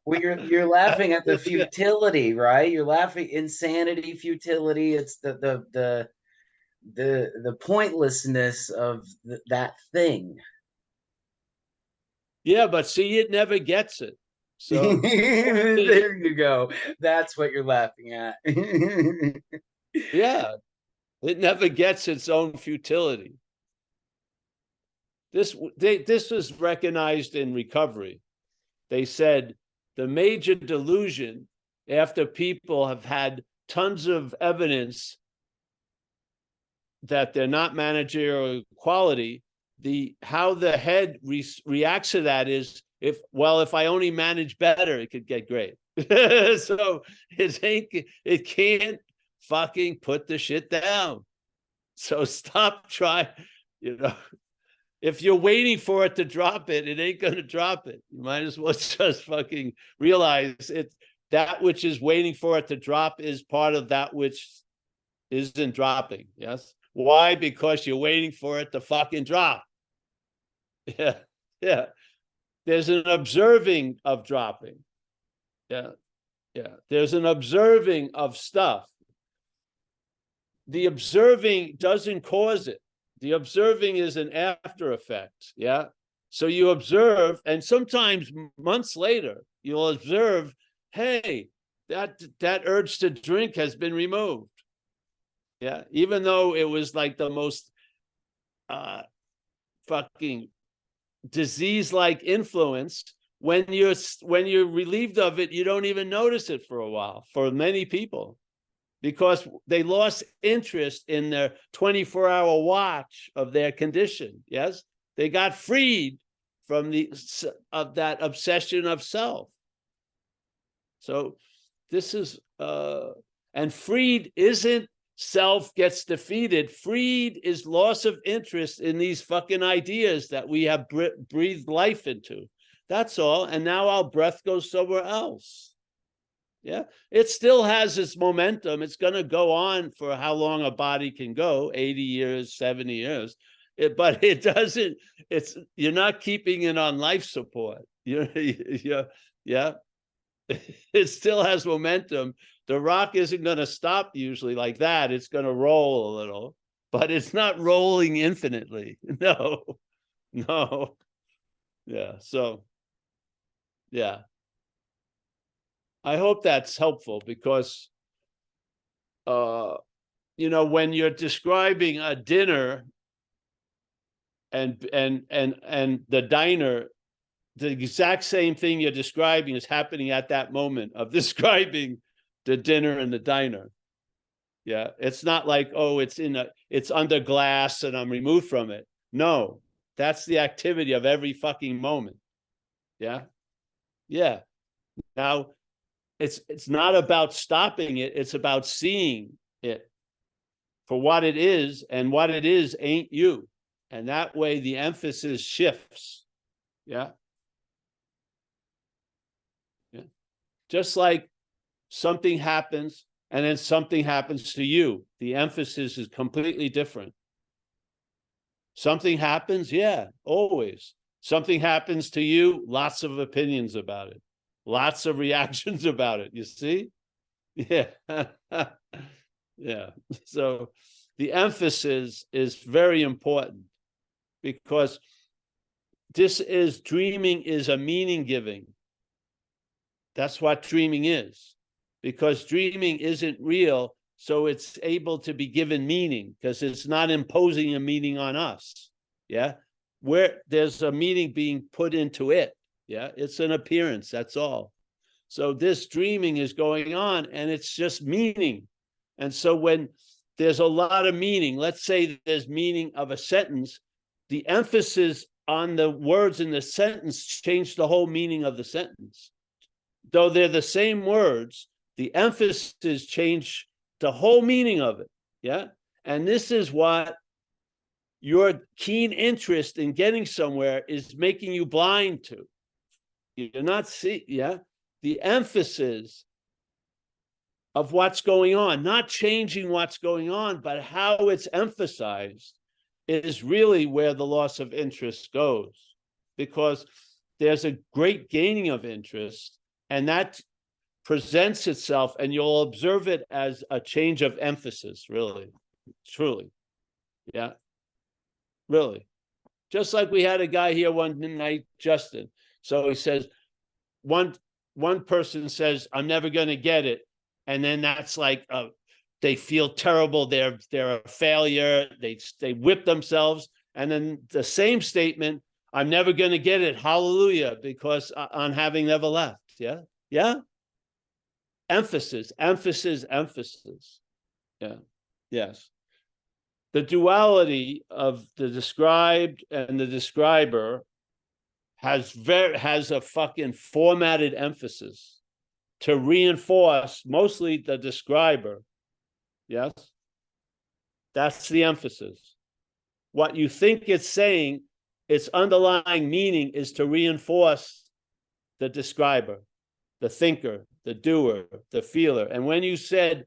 Well, you're laughing at the futility, right? You're laughing insanity, futility. It's the pointlessness of that thing. Yeah, but see, it never gets it. So there you go. That's what you're laughing at. yeah, it never gets its own futility. This was recognized in recovery. They said the major delusion, after people have had tons of evidence that they're not managerial quality, how the head reacts to that is, if I only manage better, it could get great. So it can't fucking put the shit down. So stop trying, if you're waiting for it to drop it, it ain't gonna drop it. You might as well just fucking realize it. That which is waiting for it to drop is part of that which isn't dropping. Yes. Why? Because you're waiting for it to fucking drop. Yeah. Yeah. There's an observing of dropping. Yeah. Yeah. There's an observing of stuff. The observing doesn't cause it. The observing is an after effect. Yeah. So you observe, and sometimes months later, you'll observe, hey, that urge to drink has been removed. Yeah. Even though it was like the most fucking disease-like influence, when you're relieved of it, you don't even notice it for a while, for many people, because they lost interest in their 24-hour watch of their condition. Yes, They got freed from that obsession of self. So this is, and freed isn't self gets defeated. Freed is loss of interest in these fucking ideas that we have breathed life into. That's all. And now our breath goes somewhere else. Yeah, it still has its momentum. It's going to go on for how long a body can go, 80 years, 70 years. But it doesn't, you're not keeping it on life support. Yeah. It still has momentum. The rock isn't going to stop usually like that. It's going to roll a little, but it's not rolling infinitely. No. Yeah. So, yeah. I hope that's helpful because, when you're describing a dinner and the diner, the exact same thing you're describing is happening at that moment of describing the dinner and the diner. Yeah, it's not like, oh, it's under glass and I'm removed from it. No, that's the activity of every fucking moment. Yeah. Now, it's not about stopping it. It's about seeing it for what it is, and what it is ain't you. And that way the emphasis shifts. Yeah. Just like something happens and then something happens to you. The emphasis is completely different. Something happens, yeah, always. Something happens to you, lots of opinions about it. Lots of reactions about it, you see? Yeah. Yeah. So the emphasis is very important because dreaming is a meaning giving. That's what dreaming is, because dreaming isn't real. So it's able to be given meaning because it's not imposing a meaning on us. Yeah. Where there's a meaning being put into it. Yeah. It's an appearance. That's all. So this dreaming is going on and it's just meaning. And so when there's a lot of meaning, let's say there's meaning of a sentence, the emphasis on the words in the sentence change the whole meaning of the sentence. Though they're the same words, the emphasis change the whole meaning of it. Yeah. And this is what your keen interest in getting somewhere is making you blind to. You're not seeing, yeah. The emphasis of what's going on, not changing what's going on, but how it's emphasized is really where the loss of interest goes, because there's a great gaining of interest, and that presents itself, and you'll observe it as a change of emphasis, really, truly. Yeah, really. Just like we had a guy here one night, Justin. So he says, one person says, I'm never going to get it. And then that's like, they feel terrible. They're a failure. They whip themselves. And then the same statement, I'm never going to get it. Hallelujah. Because on having never left. Yeah. Yeah. Emphasis. Yeah. Yes. The duality of the described and the describer has a fucking formatted emphasis to reinforce mostly the describer. Yes. That's the emphasis. What you think it's saying, its underlying meaning is to reinforce the describer, the thinker, the doer, the feeler. And when you said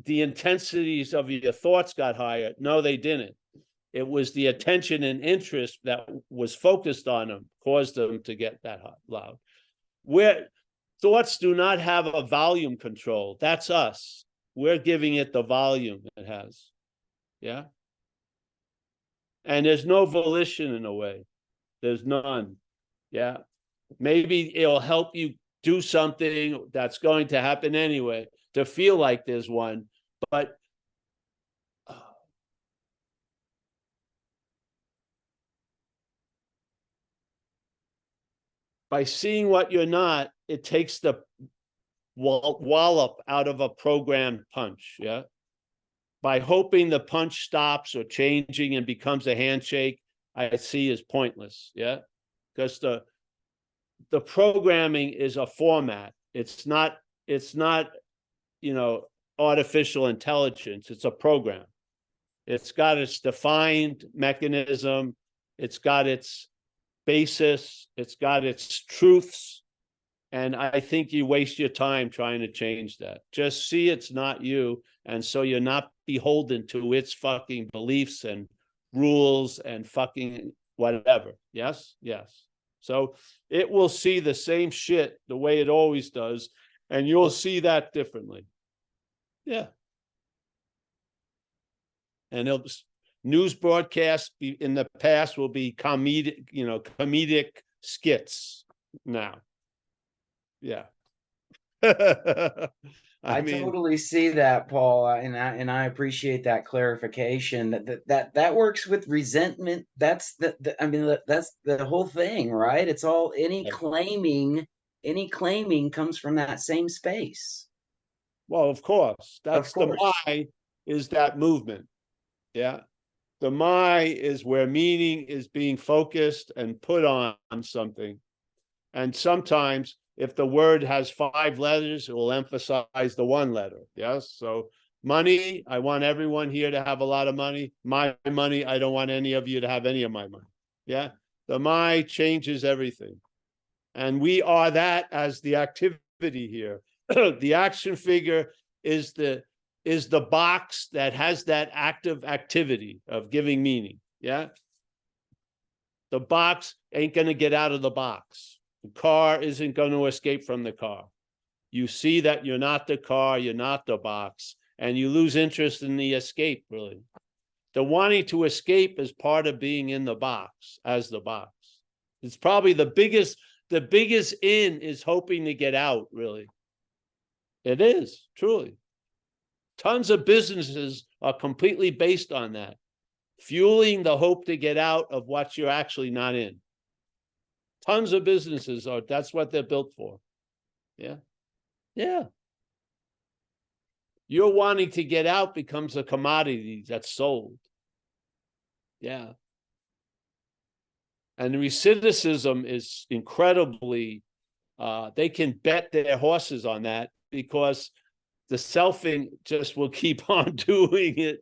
the intensities of your thoughts got higher, no, they didn't. It was the attention and interest that was focused on them, caused them to get that loud. Where thoughts do not have a volume control, that's us. We're giving it the volume it has. Yeah. And there's no volition in a way. There's none. Yeah. Maybe it'll help you do something that's going to happen anyway, to feel like there's one, but by seeing what you're not, it takes the wallop out of a programmed punch. Yeah. By hoping the punch stops or changing and becomes a handshake, I see as pointless. Yeah, because the programming is a format. It's not artificial intelligence. It's a program. It's got its defined mechanism. It's got its basis. It's got its truths. And I think you waste your time trying to change that. Just see it's not you. And so you're not beholden to its fucking beliefs and rules and fucking whatever. Yes? Yes. So it will see the same shit the way it always does. And you'll see that differently. Yeah. And news broadcasts in the past will be comedic skits now. Yeah. I totally see that, Paul, and I appreciate that clarification. That works with resentment. That's that's the whole thing, right? It's all any claiming comes from that same space. Well, of course. That's Of course. the my is that movement. Yeah. The my is where meaning is being focused and put on something. And sometimes if the word has 5 letters, it will emphasize the 1 letter. Yes. So money, I want everyone here to have a lot of money. My money, I don't want any of you to have any of my money. Yeah. The my changes everything. And we are that as the activity here. The action figure is the box that has that active activity of giving meaning. Yeah. The box ain't going to get out of the box. The car isn't going to escape from the car. You see that you're not the car, you're not the box, and you lose interest in the escape, really. The wanting to escape is part of being in the box, as the box. It's probably the biggest in is hoping to get out, really. It is, truly. Tons of businesses are completely based on that, fueling the hope to get out of what you're actually not in. Tons of businesses that's what they're built for. Yeah. Yeah. Your wanting to get out becomes a commodity that's sold. Yeah. And recidivism is incredibly, they can bet their horses on that because the selfing just will keep on doing it.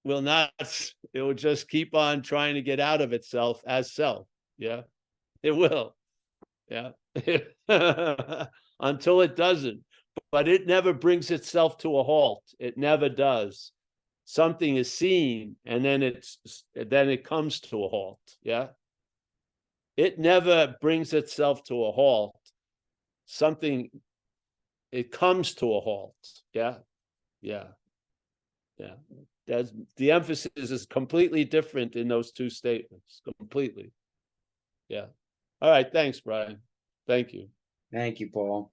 It will just keep on trying to get out of itself as self. Yeah. It will. Yeah. Until it doesn't. But it never brings itself to a halt. It never does. Something is seen and then it comes to a halt. Yeah. It never brings itself to a halt. It comes to a halt. Yeah. Yeah. Yeah. The emphasis is completely different in those two statements. Completely. Yeah. All right. Thanks, Brian. Thank you. Thank you, Paul.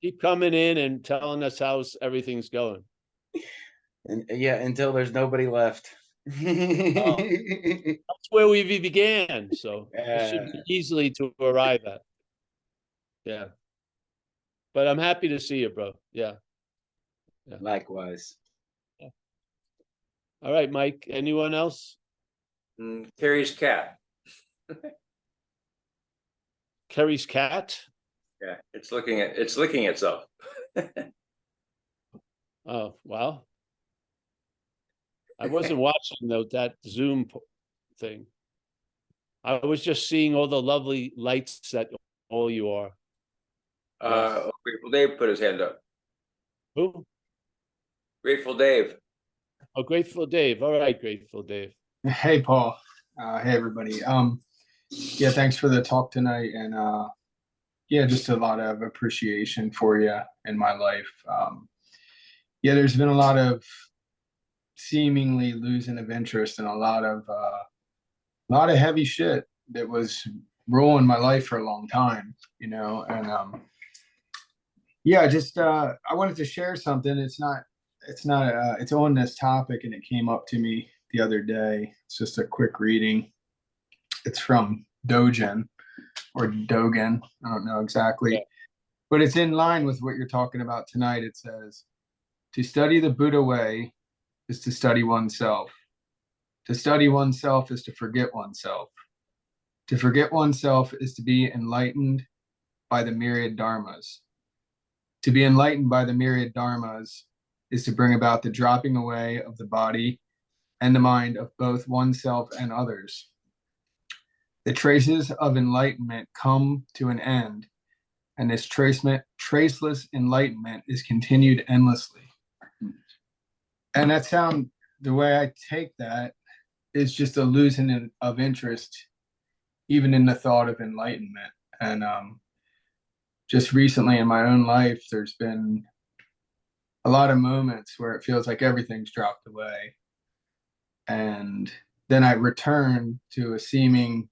Keep coming in and telling us how everything's going. And yeah, until there's nobody left. That's where we began. So it should be easily to arrive at. Yeah. But I'm happy to see you, bro. Yeah. Yeah. Likewise. Yeah. All right, Mike. Anyone else? Carrie's cat. Kerry's cat? Yeah, it's licking itself. Oh, wow. I wasn't watching that Zoom thing. I was just seeing all the lovely lights that all you are. Yes. Grateful Dave put his hand up. Who? Grateful Dave. Oh, Grateful Dave. All right, Grateful Dave. Hey, Paul. Hey, everybody. Yeah, thanks for the talk tonight. And yeah, just a lot of appreciation for you in my life. Yeah, there's been a lot of seemingly losing of interest and a lot of heavy shit that was ruling my life for a long time, you know. And yeah, just I wanted to share something. It's on this topic, and it came up to me the other day. It's just a quick reading. It's from Dogen or Dogen. I don't know exactly, yeah. But it's in line with what you're talking about tonight. It says, to study the Buddha way is to study oneself. To study oneself is to forget oneself. To forget oneself is to be enlightened by the myriad dharmas. To be enlightened by the myriad dharmas is to bring about the dropping away of the body and the mind of both oneself and others. The traces of enlightenment come to an end, and this traceless enlightenment is continued endlessly. And the way I take that is just a losing of interest, even in the thought of enlightenment. And just recently in my own life, there's been a lot of moments where it feels like everything's dropped away. And then I return to a seeming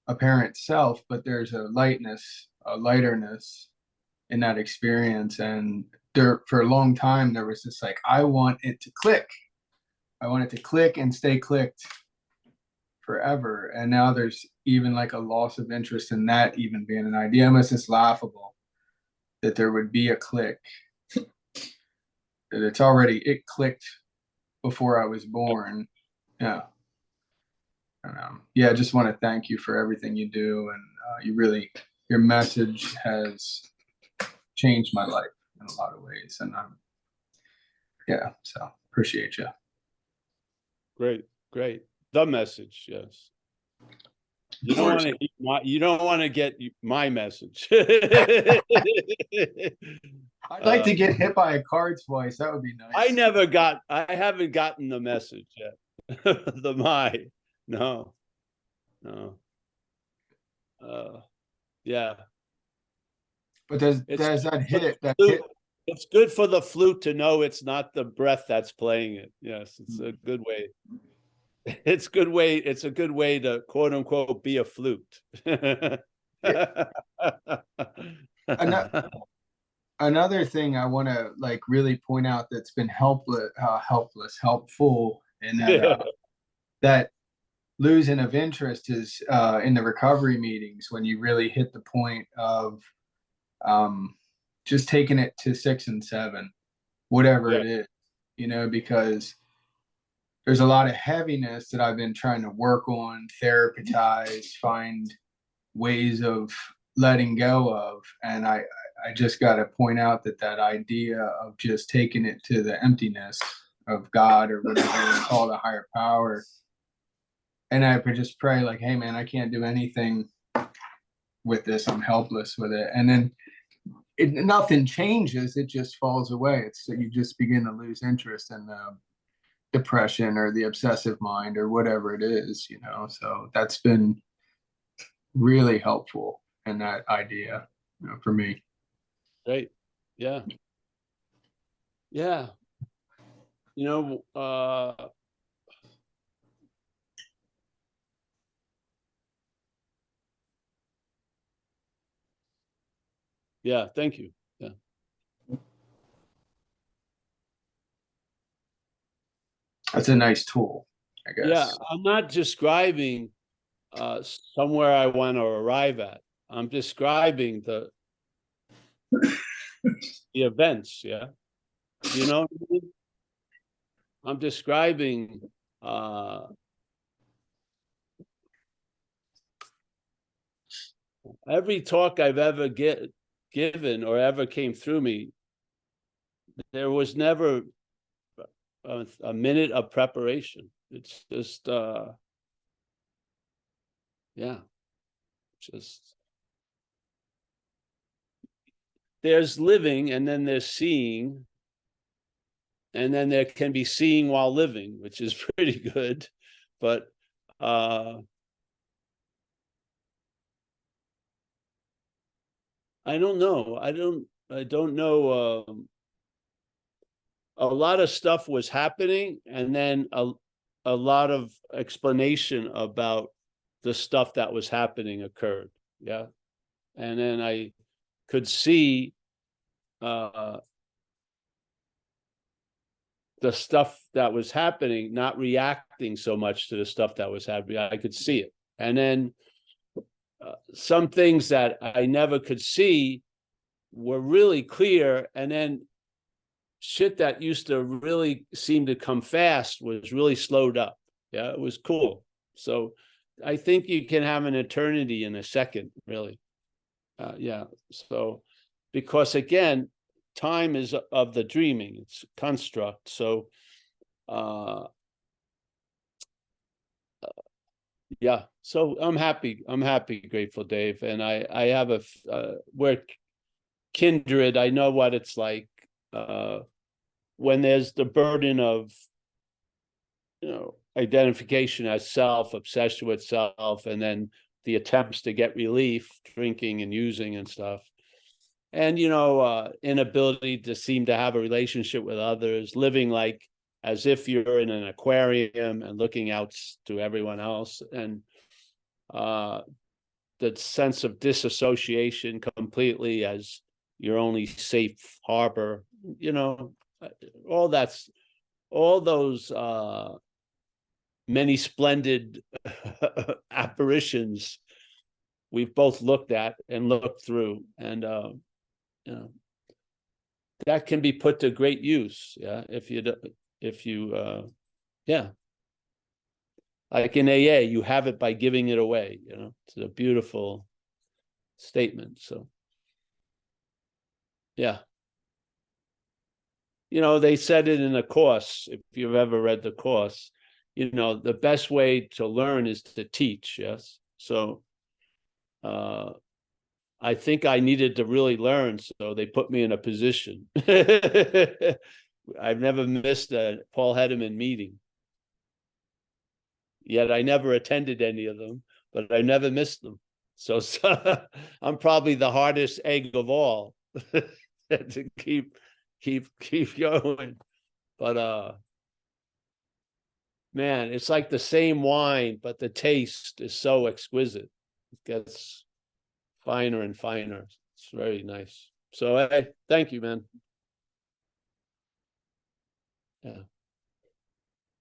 apparent self, but there's a lightness, a lighterness in that experience. And for a long time, there was this like, I want it to click. I want it to click and stay clicked forever. And now there's even like a loss of interest in that even being an idea. Almost just laughable that there would be a click. That it clicked before I was born. Yeah. And, I just want to thank you for everything you do. And your message has changed my life in a lot of ways. And so appreciate you. Great. The message, yes. You don't want to get my message. I'd like to get hit by a car twice. That would be nice. I haven't gotten the message yet. No. Yeah. But there's that hit. It's good for the flute to know it's not the breath that's playing it. Yes, it's a good way. It's a good way to quote unquote be a flute. Another thing I want to like really point out that's been helpful in that losing of interest is in the recovery meetings when you really hit the point of just taking it to 6 and 7, whatever it is, because there's a lot of heaviness that I've been trying to work on, therapize, find ways of letting go of. And I just got to point out that idea of just taking it to the emptiness of God or whatever they call the higher power. And I could just pray like, hey man, I can't do anything with this. I'm helpless with it. And then nothing changes. It just falls away. You just begin to lose interest in the depression or the obsessive mind or whatever it is, so that's been really helpful in that idea, for me. Great. Yeah. Yeah, thank you. Yeah. That's a nice tool, I guess. Yeah, I'm not describing somewhere I want to arrive at. I'm describing the events, yeah. You know what I mean? I'm describing every talk I've ever given or ever came through me. There was never a minute of preparation. It's just there's living and then there's seeing, and then there can be seeing while living, which is pretty good, but I don't know. I don't know. A lot of stuff was happening, and then a lot of explanation about the stuff that was happening occurred. Yeah. And then I could see the stuff that was happening, not reacting so much to the stuff that was happening. I could see it. And then some things that I never could see were really clear. And then shit that used to really seem to come fast was really slowed up. Yeah, it was cool. So I think you can have an eternity in a second, really. Yeah. So, because again, time is of the dreaming, it's construct. So, yeah. So I'm happy, Grateful Dave. And I have we're kindred. I know what it's like, when there's the burden of, identification as self, obsession with self, and then the attempts to get relief, drinking and using and stuff. And, inability to seem to have a relationship with others, living like as if you're in an aquarium and looking out to everyone else. And the sense of disassociation completely as your only safe harbor, all those many splendid apparitions we've both looked at and looked through, and that can be put to great use. Yeah, if you yeah, like in AA, you have it by giving it away. It's a beautiful statement. So yeah, they said it in a course. If you've ever read the course, the best way to learn is to teach. Yes. So I think I needed to really learn, so they put me in a position. I've never missed a Paul Hedderman meeting. Yet I never attended any of them, but I never missed them. So I'm probably the hardest egg of all to keep going. But man, it's like the same wine, but the taste is so exquisite. It gets finer and finer. It's very nice. So hey, thank you, man. Yeah.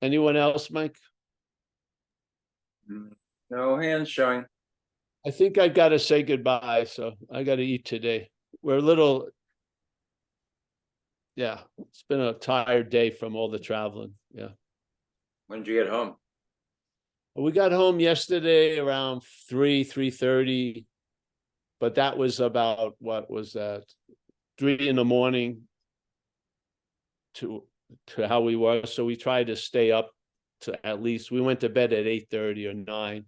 Anyone else, Mike? No hands showing. I think I got to say goodbye. So I got to eat today. We're a little, yeah, it's been a tired day from all the traveling. Yeah. When did you get home? We got home yesterday around 3:30, but that was about, what was that? 3 a.m. to how we were. So we tried to stay up to at least, we went to bed at 8:30 or 9.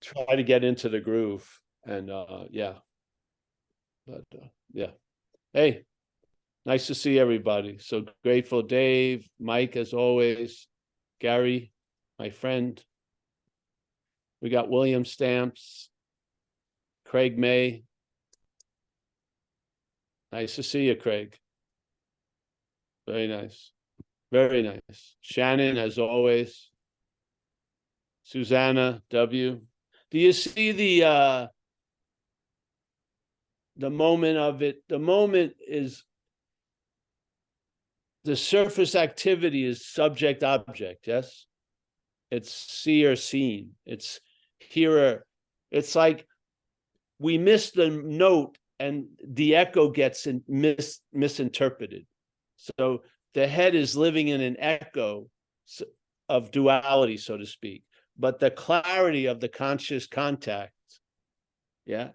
Try to get into the groove. And yeah. But yeah. Hey, nice to see everybody. So Grateful Dave, Mike, as always, Gary, my friend. We got William Stamps, Craig May. Nice to see you, Craig. Very nice. Very nice. Shannon, as always. Susanna W. Do you see the moment of it? The moment is, the surface activity is subject object, yes? It's seer seen. It's hearer. It's like we miss the note and the echo gets misinterpreted. So the head is living in an echo of duality, so to speak, but the clarity of the conscious contact. Yeah.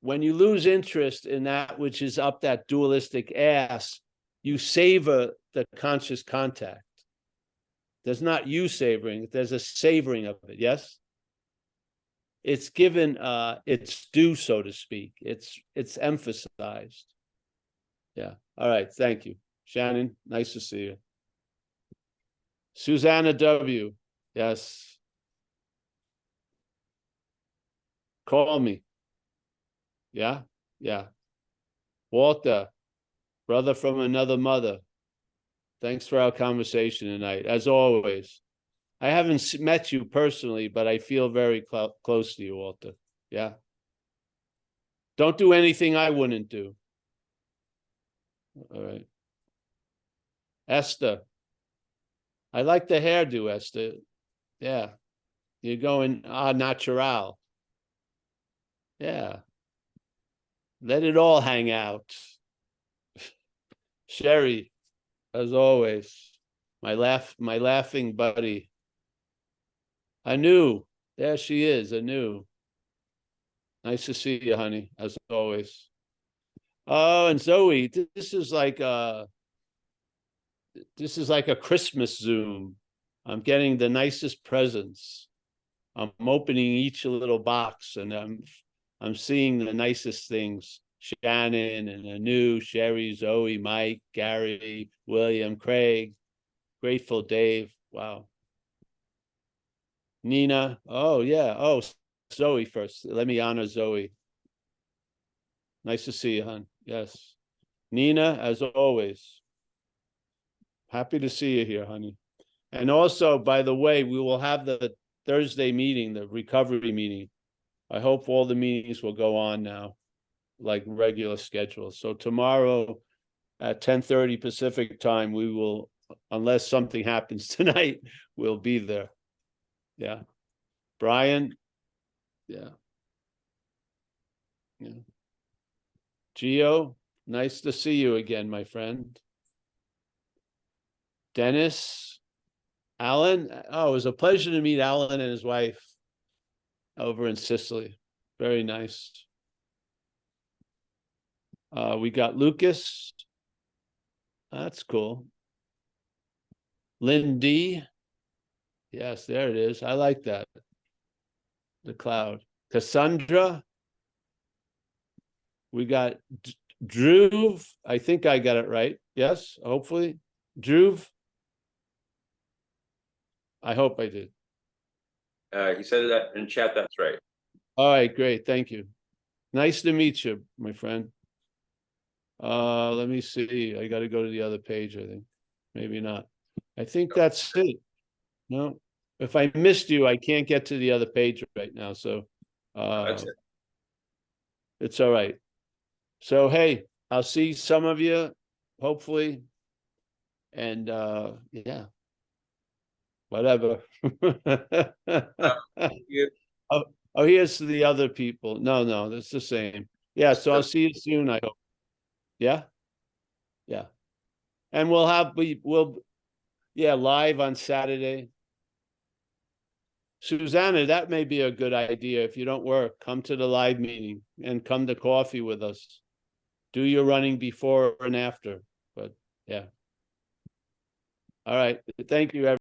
When you lose interest in that which is up that dualistic ass, you savor the conscious contact. There's not you savoring, there's a savoring of it, yes? It's given its due, so to speak. It's emphasized. Yeah. All right. Thank you. Shannon, nice to see you. Susanna W. Yes. Call me. Yeah. Yeah. Walter, brother from another mother. Thanks for our conversation tonight. As always, I haven't met you personally, but I feel very close to you, Walter. Yeah. Don't do anything I wouldn't do. All right. Esther. I like the hairdo, Esther. Yeah. You're going natural. Yeah. Let it all hang out. Sherry, as always. My laughing buddy. Anu, there she is, Anu. Nice to see you, honey, as always. Oh, and Zoe, this is like a Christmas Zoom. I'm getting the nicest presents. I'm opening each little box, and I'm seeing the nicest things. Shannon and Anu, Sherry, Zoe, Mike, Gary, William, Craig, Grateful Dave. Wow. Nina. Oh, yeah. Oh, Zoe first. Let me honor Zoe. Nice to see you, hon. Yes. Nina, as always. Happy to see you here, honey. And also, by the way, we will have the Thursday meeting, the recovery meeting. I hope all the meetings will go on now, like regular schedule. So tomorrow at 10:30 Pacific time, we will, unless something happens tonight, we'll be there. Yeah. Brian. Yeah. Yeah. Gio, nice to see you again, my friend. Dennis. Alan. Oh, it was a pleasure to meet Alan and his wife over in Sicily. Very nice. We got Lucas. That's cool. Lindy. Yes, there it is. I like that. The cloud. Cassandra. We got Drew. I think I got it right. Yes, hopefully. Drew. I hope I did. He said that in chat, that's right. All right, great. Thank you. Nice to meet you, my friend. Let me see. I got to go to the other page, I think. Maybe not. I think that's it. No, if I missed you, I can't get to the other page right now. So That's it. it's all right. So, hey, I'll see some of you, hopefully. And yeah, whatever. Thank you. Oh, here's the other people. No, that's the same. Yeah, so I'll see you soon, I hope. Yeah? Yeah. And we'll live on Saturday. Susanna, that may be a good idea. If you don't work, come to the live meeting and come to coffee with us. Do your running before and after. But yeah. All right. Thank you, everyone.